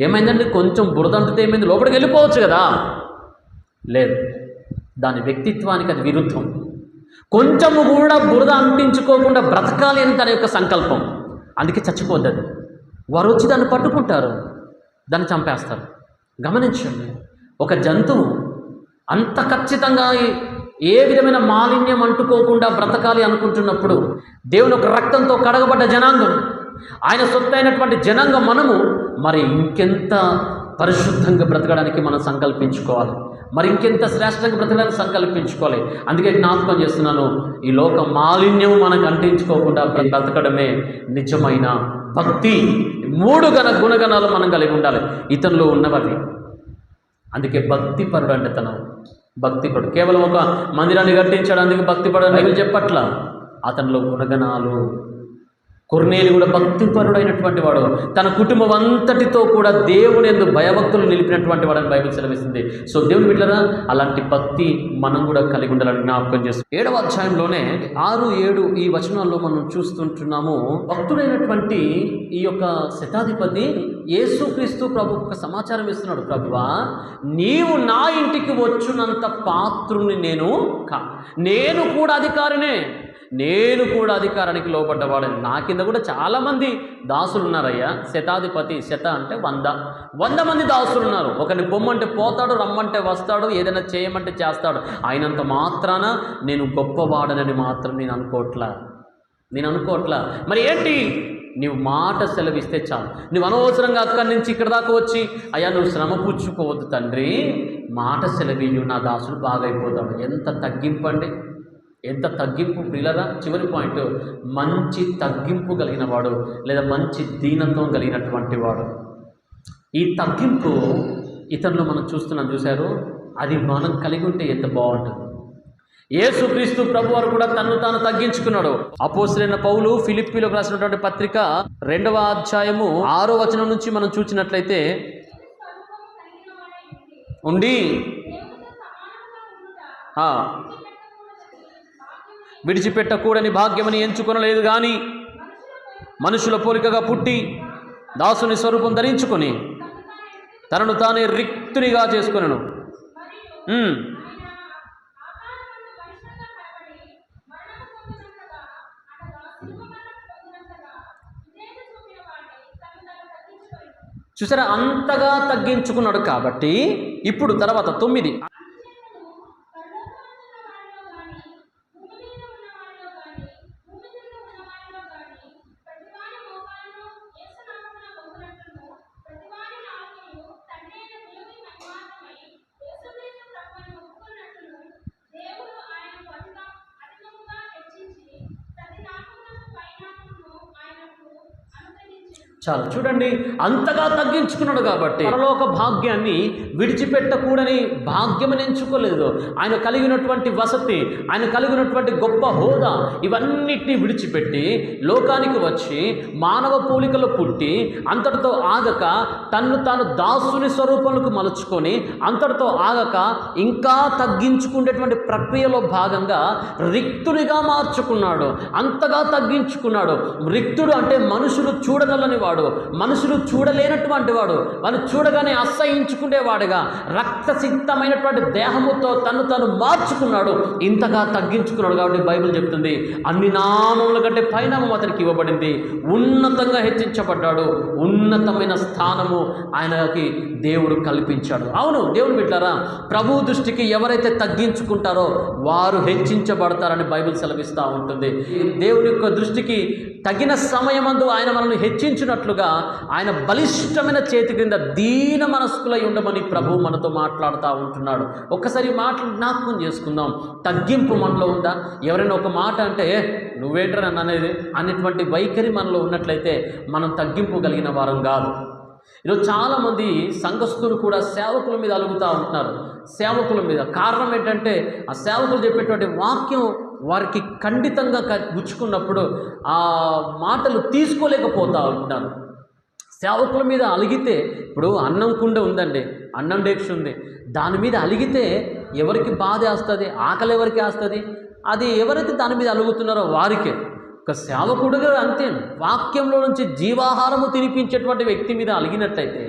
ఏమైందండి, కొంచెం బురద అంటితే ఏమైంది, లోపలికి వెళ్ళిపోవచ్చు కదా. లేదు, దాని వ్యక్తిత్వానికి అది విరుద్ధం. కొంచెము కూడా బురద అంటించుకోకుండా బ్రతకాలి అని తన యొక్క సంకల్పం. అందుకే చచ్చిపోద్ది అది. వారు వచ్చి దాన్ని పట్టుకుంటారు, దాన్ని చంపేస్తారు. గమనించండి, ఒక జంతువు అంత ఖచ్చితంగా ఏ విధమైన మాలిన్యం అంటుకోకుండా బ్రతకాలి అనుకుంటున్నప్పుడు, దేవుని ఒక రక్తంతో కడగబడ్డ జనాంగం, ఆయన సొత్తైనటువంటి జనాంగం మనము మరి ఇంకెంత పరిశుద్ధంగా బ్రతకడానికి మనం సంకల్పించుకోవాలి, మరి ఇంకెంత శ్రేష్టంగా బ్రతకడానికి సంకల్పించుకోవాలి. అందుకే జ్ఞాపకం చేస్తున్నాను, ఈ లోక మాలిన్యం మనకు అంటించుకోకుండా బ్రతకడమే నిజమైన భక్తి. 3 గుణగణాలు మనం కలిగి ఉండాలి, ఇతనిలో ఉన్నవి. అందుకే భక్తిపరుడు అంటే తను భక్తిపరుడు. కేవలం ఒక మందిరాన్ని కట్టించాడు అందుకే భక్తిపరుడు అని చెప్పట్ల, అతనిలో గుణగణాలు. కొర్నేలి కూడా భక్తిపరుడైనటువంటి వాడు, తన కుటుంబం అంతటితో కూడా దేవుని యందు భయభక్తులు నిలిపినటువంటి వాడని బైబిల్ సెలవిస్తుంది. సో దేవుని బిడ్డలారా, అలాంటి భక్తి మనం కూడా కలిగి ఉండాలని జ్ఞాపకం చేస్తాం. 7వ అధ్యాయంలోనే 6, 7 ఈ వచనాల్లో మనం చూస్తుంటున్నాము. భక్తుడైనటువంటి ఈ యొక్క శతాధిపతి యేసుక్రీస్తు ప్రభువుకు ఒక సమాచారం ఇస్తున్నాడు. ప్రభువా, నీవు నా ఇంటికి వచ్చునంత పాత్రుని నేను కూడా అధికారినే, నేను కూడా అధికారానికి లోపడ్డవాడని. నా కింద కూడా చాలామంది దాసులు ఉన్నారయ్యా. శతాధిపతి, శత అంటే 100 మంది దాసులు ఉన్నారు. ఒకరిని పొమ్మంటే పోతాడు, రమ్మంటే వస్తాడు, ఏదైనా చేయమంటే చేస్తాడు. అయినంత మాత్రాన నేను గొప్పవాడనని మాత్రం నేను అనుకోవట్లా. మరి ఏంటి, నువ్వు మాట సెలవిస్తే చాలు. నువ్వు అనవసరంగా అక్కడి నుంచి ఇక్కడ దాకా వచ్చి, అయ్యా నువ్వు శ్రమ పుచ్చుకోవద్దు తండ్రి, మాట సెలవియు, నా దాసుడు బాగైపోతాడు. ఎంత తగ్గింపండి, ఎంత తగ్గింపు ప్రియులరా. చివరి పాయింట్, మంచి తగ్గింపు కలిగిన వాడు లేదా మంచి దీనత్వం కలిగినటువంటి వాడు. ఈ తగ్గింపు ఇతరులు మనం చూశారు. అది మనం కలిగి ఉంటే ఎంత బాగుంటుంది. యేసుక్రీస్తు ప్రభువారు కూడా తన్ను తాను తగ్గించుకున్నాడు. అపోస్తలుడైన పౌలు ఫిలిప్పీలకు రాసినటువంటి పత్రిక 2వ అధ్యాయము 6వ వచనం నుంచి మనం చూసినట్లయితే, ఉండి విడిచిపెట్టకూడని భాగ్యమని ఎంచుకొనలేదు కానీ మనుషుల పోలికగా పుట్టి దాసుని స్వరూపం ధరించుకొని తనను తానే రిక్తునిగా చేసుకొనెను. చూసారా, అంతగా తగ్గించుకున్నాడు. కాబట్టి ఇప్పుడు తర్వాత 9, చాలు. చూడండి, అంతగా తగ్గించుకున్నాడు కాబట్టి పరలోక భాగ్యాన్ని విడిచిపెట్టకూడని భాగ్యమని ఎంచుకోలేదు. ఆయన కలిగినటువంటి వసతి, ఆయన కలిగినటువంటి గొప్ప హోదా, ఇవన్నిటినీ విడిచిపెట్టి లోకానికి వచ్చి మానవ పోలికలో పుట్టి అంతటితో ఆగక తన్ను తాను దాసుని స్వరూపంలోకి మలుచుకొని అంతటితో ఆగక ఇంకా తగ్గించుకునేటువంటి ప్రక్రియలో భాగంగా రిక్తుడిగా మార్చుకున్నాడు. అంతగా తగ్గించుకున్నాడు. రిక్తుడు అంటే మనుషులు చూడగలని వాడు, మనుషులు చూడలేనటువంటి వాడు, వాడు చూడగానే అసహించుకునేవాడుగా రక్తసిక్తమైనటువంటి దేహముతో తను మార్చుకున్నాడు. ఇంతగా తగ్గించుకున్నాడు కాబట్టి బైబిల్ చెప్తుంది అన్ని నామముల కంటే పైనామం అతనికి ఇవ్వబడింది. ఉన్నతంగా హెచ్చించబడ్డాడు. ఉన్నతమైన స్థానము ఆయనకి దేవుడు కల్పించాడు. అవును దేవుని బిడ్డలారా, ప్రభు దృష్టికి ఎవరైతే తగ్గించుకుంటారో వారు హెచ్చించబడతారని బైబిల్ సెలవిస్తూ ఉంటుంది. దేవుని యొక్క దృష్టికి తగిన సమయమందు ఆయన మనల్ని హెచ్చించినట్లుగా ఆయన బలిష్టమైన చేతి క్రింద దీన మనస్కులై ఉండమని ప్రభు మనతో మాట్లాడుతూ ఉంటున్నాడు. ఒక్కసారి మాటలు జ్ఞాపకం చేసుకుందాం. తగ్గింపు మనలో ఉందా? ఎవరైనా ఒక మాట అంటే నువ్వేంట్రా నన్ను అనేది అనేటువంటి వైఖరి మనలో ఉన్నట్లయితే మనం తగ్గింపు కలిగిన వారం కాదు. ఈరోజు చాలామంది సంఘస్థులు కూడా సేవకుల మీద అలుగుతూ ఉంటున్నారు. సేవకుల మీద కారణం ఏంటంటే ఆ సేవకులు చెప్పేటువంటి వాక్యం వారికి ఖండితంగా గుచ్చుకున్నప్పుడు ఆ మాటలు తీసుకోలేకపోతూ ఉంటున్నారు. సేవకుల మీద అలిగితే, ఇప్పుడు అన్నం కుండ ఉందండి, అన్నం డేక్ష ఉంది, దాని మీద అలిగితే ఎవరికి బాధ వేస్తుంది? ఆకలి ఎవరికి వేస్తుంది? అది ఎవరైతే దాని మీద అలుగుతున్నారో వారికే. ఒక సేవకుడుగా అంతే, వాక్యంలో నుంచి జీవాహారము తినిపించేటువంటి వ్యక్తి మీద అలిగినట్లయితే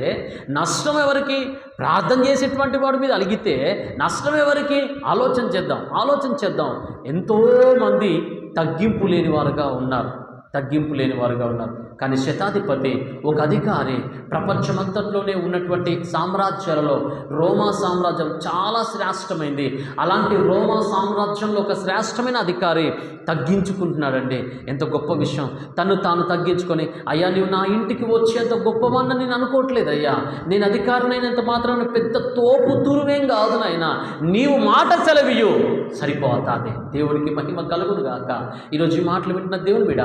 నష్టం ఎవరికి? ప్రార్థన చేసేటువంటి వాడి మీద అలిగితే నష్టం ఎవరికి? ఆలోచన చేద్దాం. ఎంతోమంది తగ్గింపు లేని వారుగా ఉన్నారు. కానీ శతాధిపతి, ఒక అధికారి, ప్రపంచమంతట్లోనే ఉన్నటువంటి సామ్రాజ్యాలలో రోమా సామ్రాజ్యం చాలా శ్రేష్టమైంది. అలాంటి రోమా సామ్రాజ్యంలో ఒక శ్రేష్టమైన అధికారి తగ్గించుకుంటున్నాడండి. ఎంత గొప్ప విషయం! తను తాను తగ్గించుకొని, అయ్యా నీవు నా ఇంటికి వచ్చేంత గొప్పవాడిని నేను అనుకోవట్లేదు అయ్యా, నేను అధికారినైనంత మాత్రాన పెద్ద తోపు తురువేం కాదు నాయనా, నీవు మాట సెలవియు సరిపోతాది. దేవునికి మహిమ కలుగును గాక. ఈరోజు ఈ మాటలు వింటున్న దేవుని బిడ్డ,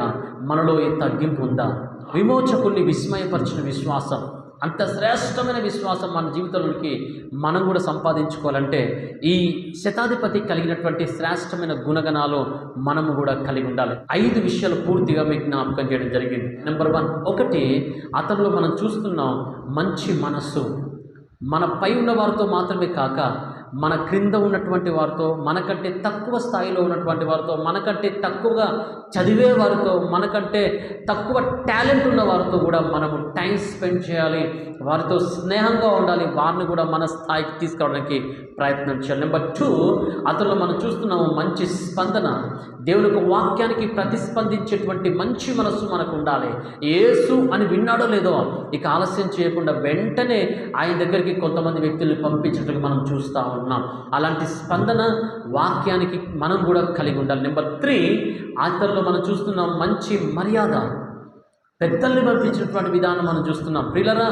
మనలో ఈ తగ్గింపు ఉందా? విమోచకుల్ని విస్మయపరిచిన విశ్వాసం, అంత శ్రేష్టమైన విశ్వాసం మన జీవితంలోకి మనం కూడా సంపాదించుకోవాలంటే ఈ శతాధిపతి కలిగినటువంటి శ్రేష్టమైన గుణగణాలు మనము కూడా కలిగి ఉండాలి. 5 విషయాలు పూర్తిగా మీకు జ్ఞాపకం చేయడం జరిగింది. నెంబర్ 1, ఒకటి, అతనిలో మనం చూస్తున్నాం మంచి మనస్సు. మన పై ఉన్న వారితో మాత్రమే కాక మన క్రింద ఉన్నటువంటి వారితో, మనకంటే తక్కువ స్థాయిలో ఉన్నటువంటి వారితో, మనకంటే తక్కువగా చదివే వారితో, మనకంటే తక్కువ టాలెంట్ ఉన్న వారితో కూడా మనము టైం స్పెండ్ చేయాలి. వారితో స్నేహంగా ఉండాలి. వారిని కూడా మన స్థాయికి తీసుకురావడానికి ప్రయత్నం చేయాలి. నెంబర్ 2, అతనిలో మనం చూస్తున్నాము మంచి స్పందన. దేవుని యొక్క వాక్యానికి ప్రతిస్పందించేటువంటి మంచి మనస్సు మనకు ఉండాలి. యేసు అని విన్నాడో లేదో ఇక ఆలస్యం చేయకుండా వెంటనే ఆయన దగ్గరికి కొంతమంది వ్యక్తుల్ని పంపించినట్లుగా మనం చూస్తూ ఉన్నాం. అలాంటి స్పందన వాక్యానికి మనం కూడా కలిగి ఉండాలి. నెంబర్ 3, అతనిలో మనం చూస్తున్నాం మంచి మర్యాద. పెద్దల్ని పంపించేటువంటి విధానం మనం చూస్తున్నాం. ప్రియులరా,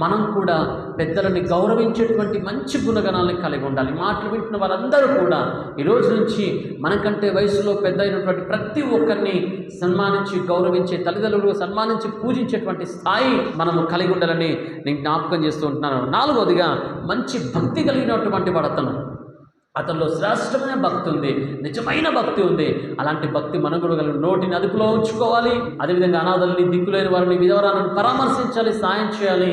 మనం కూడా పెద్దలని గౌరవించేటువంటి మంచి గుణగణాలని కలిగి ఉండాలి. మాటలు వింటున్న వారందరూ కూడా ఈరోజు నుంచి మనకంటే వయసులో పెద్ద అయినటువంటి ప్రతి ఒక్కరిని సన్మానించి గౌరవించే, తల్లిదండ్రులు సన్మానించి పూజించేటువంటి స్థాయి మనము కలిగి ఉండాలని నేను జ్ఞాపకం చేస్తూ ఉంటున్నాను. 4వదిగా మంచి భక్తి కలిగినటువంటి వాడు అతనిలో శ్రేష్టమైన భక్తి ఉంది, నిజమైన భక్తి ఉంది. అలాంటి భక్తి మనం కూడా నోటిని అదుపులో ఉంచుకోవాలి. అదేవిధంగా అనాథల్ని, దిక్కులేని వారిని, విధవరాలను పరామర్శించాలి, సాయం చేయాలి.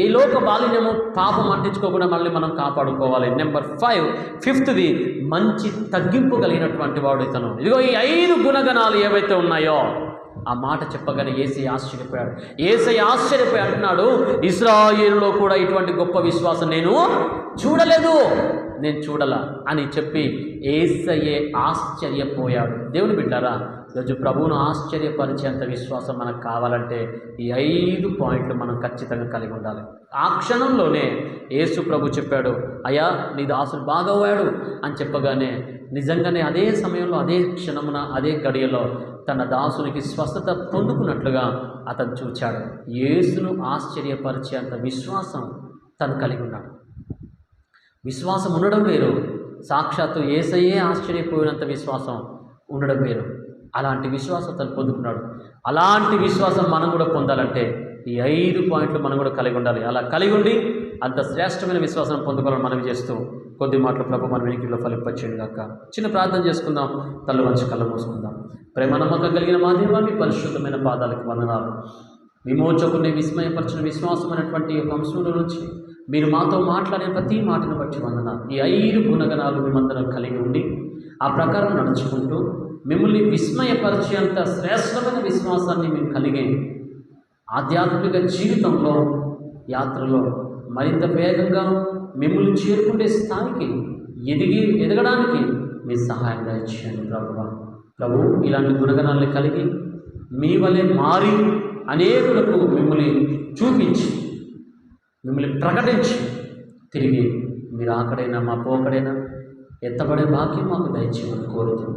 ఈ లోక బాలిన్యము, పాపం అంటించుకోకుండా మళ్ళీ మనం కాపాడుకోవాలి. నెంబర్ 5, 5వది మంచి తగ్గింపు కలిగినటువంటి వాడు ఇతను. ఇదిగో ఈ 5 గుణగణాలు ఏవైతే ఉన్నాయో ఆ మాట చెప్పగానే యేసయ్య ఆశ్చర్యపోయి అంటున్నాడు, ఇశ్రాయేలులో కూడా ఇటువంటి గొప్ప విశ్వాసం నేను చూడలా అని చెప్పి యేసయ్యే ఆశ్చర్యపోయాడు. దేవుని బిడ్డారా, ఈరోజు ప్రభువును ఆశ్చర్యపరిచేంత విశ్వాసం మనకు కావాలంటే ఈ 5 పాయింట్లు మనం ఖచ్చితంగా కలిగి ఉండాలి. ఆ క్షణంలోనే యేసు ప్రభు చెప్పాడు, అయ్యా నీ దాసుడు బాగయ్యాడు అని చెప్పగానే నిజంగానే అదే సమయంలో, అదే క్షణమున, అదే గడియలో తన దాసునికి స్వస్థత పొందుకున్నట్లుగా అతను చూచాడు. యేసును ఆశ్చర్యపరిచేంత విశ్వాసం తను కలిగి ఉన్నాడు. విశ్వాసం ఉండడం వేరు, సాక్షాత్తు యేసయ్యే ఆశ్చర్యపోయినంత విశ్వాసం ఉండడం వేరు. అలాంటి విశ్వాసం తను పొందుకున్నాడు. అలాంటి విశ్వాసం మనం కూడా పొందాలంటే ఈ 5 పాయింట్లు మనం కూడా కలిగి ఉండాలి. అలా కలిగి ఉండి అంత శ్రేష్టమైన విశ్వాసం పొందుకోవాలని మనవి చేస్తూ కొద్ది మాటలు ప్రభు మన వెనుకలో ఫలింపచేయండి గాక. చిన్న ప్రార్థన చేసుకుందాం. తల్లు వంచి కళ్ళ మూసుకుందాం. ప్రేమ నమ్మకం కలిగిన మా దేవా, మీ పరిశుద్ధమైన పాదాలకు వందనాలు. విమోచకుని విస్మయపరిచిన విశ్వాసమైనటువంటి యొక్క అంశంలో నుంచి మీరు మాతో మాట్లాడిన ప్రతి మాటను బట్టి వందనాలు. ఈ 5 గుణగణాలు మేమందరం కలిగి ఉండి ఆ ప్రకారం నడుచుకుంటూ మిమ్మల్ని విస్మయపరిచేంత శ్రేష్టమైన విశ్వాసాన్ని మేము కలిగి ఆధ్యాత్మిక జీవితంలో యాత్రలో మరింత వేగంగా మిమ్మల్ని చేరుకునే స్థాయికి ఎదగడానికి మీ సహాయం దయచేయండి ప్రభు. ఇలాంటి గుణగణాలను కలిగి మీ వలె మారి అనేకులకు మిమ్మల్ని చూపించి మిమ్మల్ని ప్రకటించి తిరిగి మీరు ఆకడైనా మా పోకడైనా ఎత్తబడే భాగ్యం మాకు దయచేయమని కోరుతూ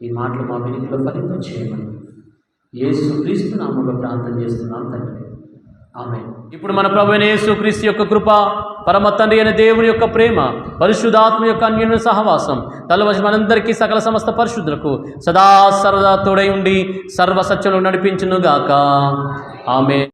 ఈ మాటలు మా వెనుకలో ఫలితం చేయమని యేసుక్రీస్తు నామములో ప్రార్థన చేస్తున్నాం తండ్రి. ఆమేన్. ఇప్పుడు మన ప్రభువైన యేసుక్రీస్తు యొక్క కృప, పరమ తండ్రి అయిన దేవుని యొక్క ప్రేమ, పరిశుద్ధాత్మ యొక్క అన్యోన్య సహవాసం తలవసి మనందరికీ సకల సమస్త పరిశుద్ధులకు సదా సర్వదా తోడై ఉండి సర్వసత్యంలో నడిపించునుగాక. ఆమేన్.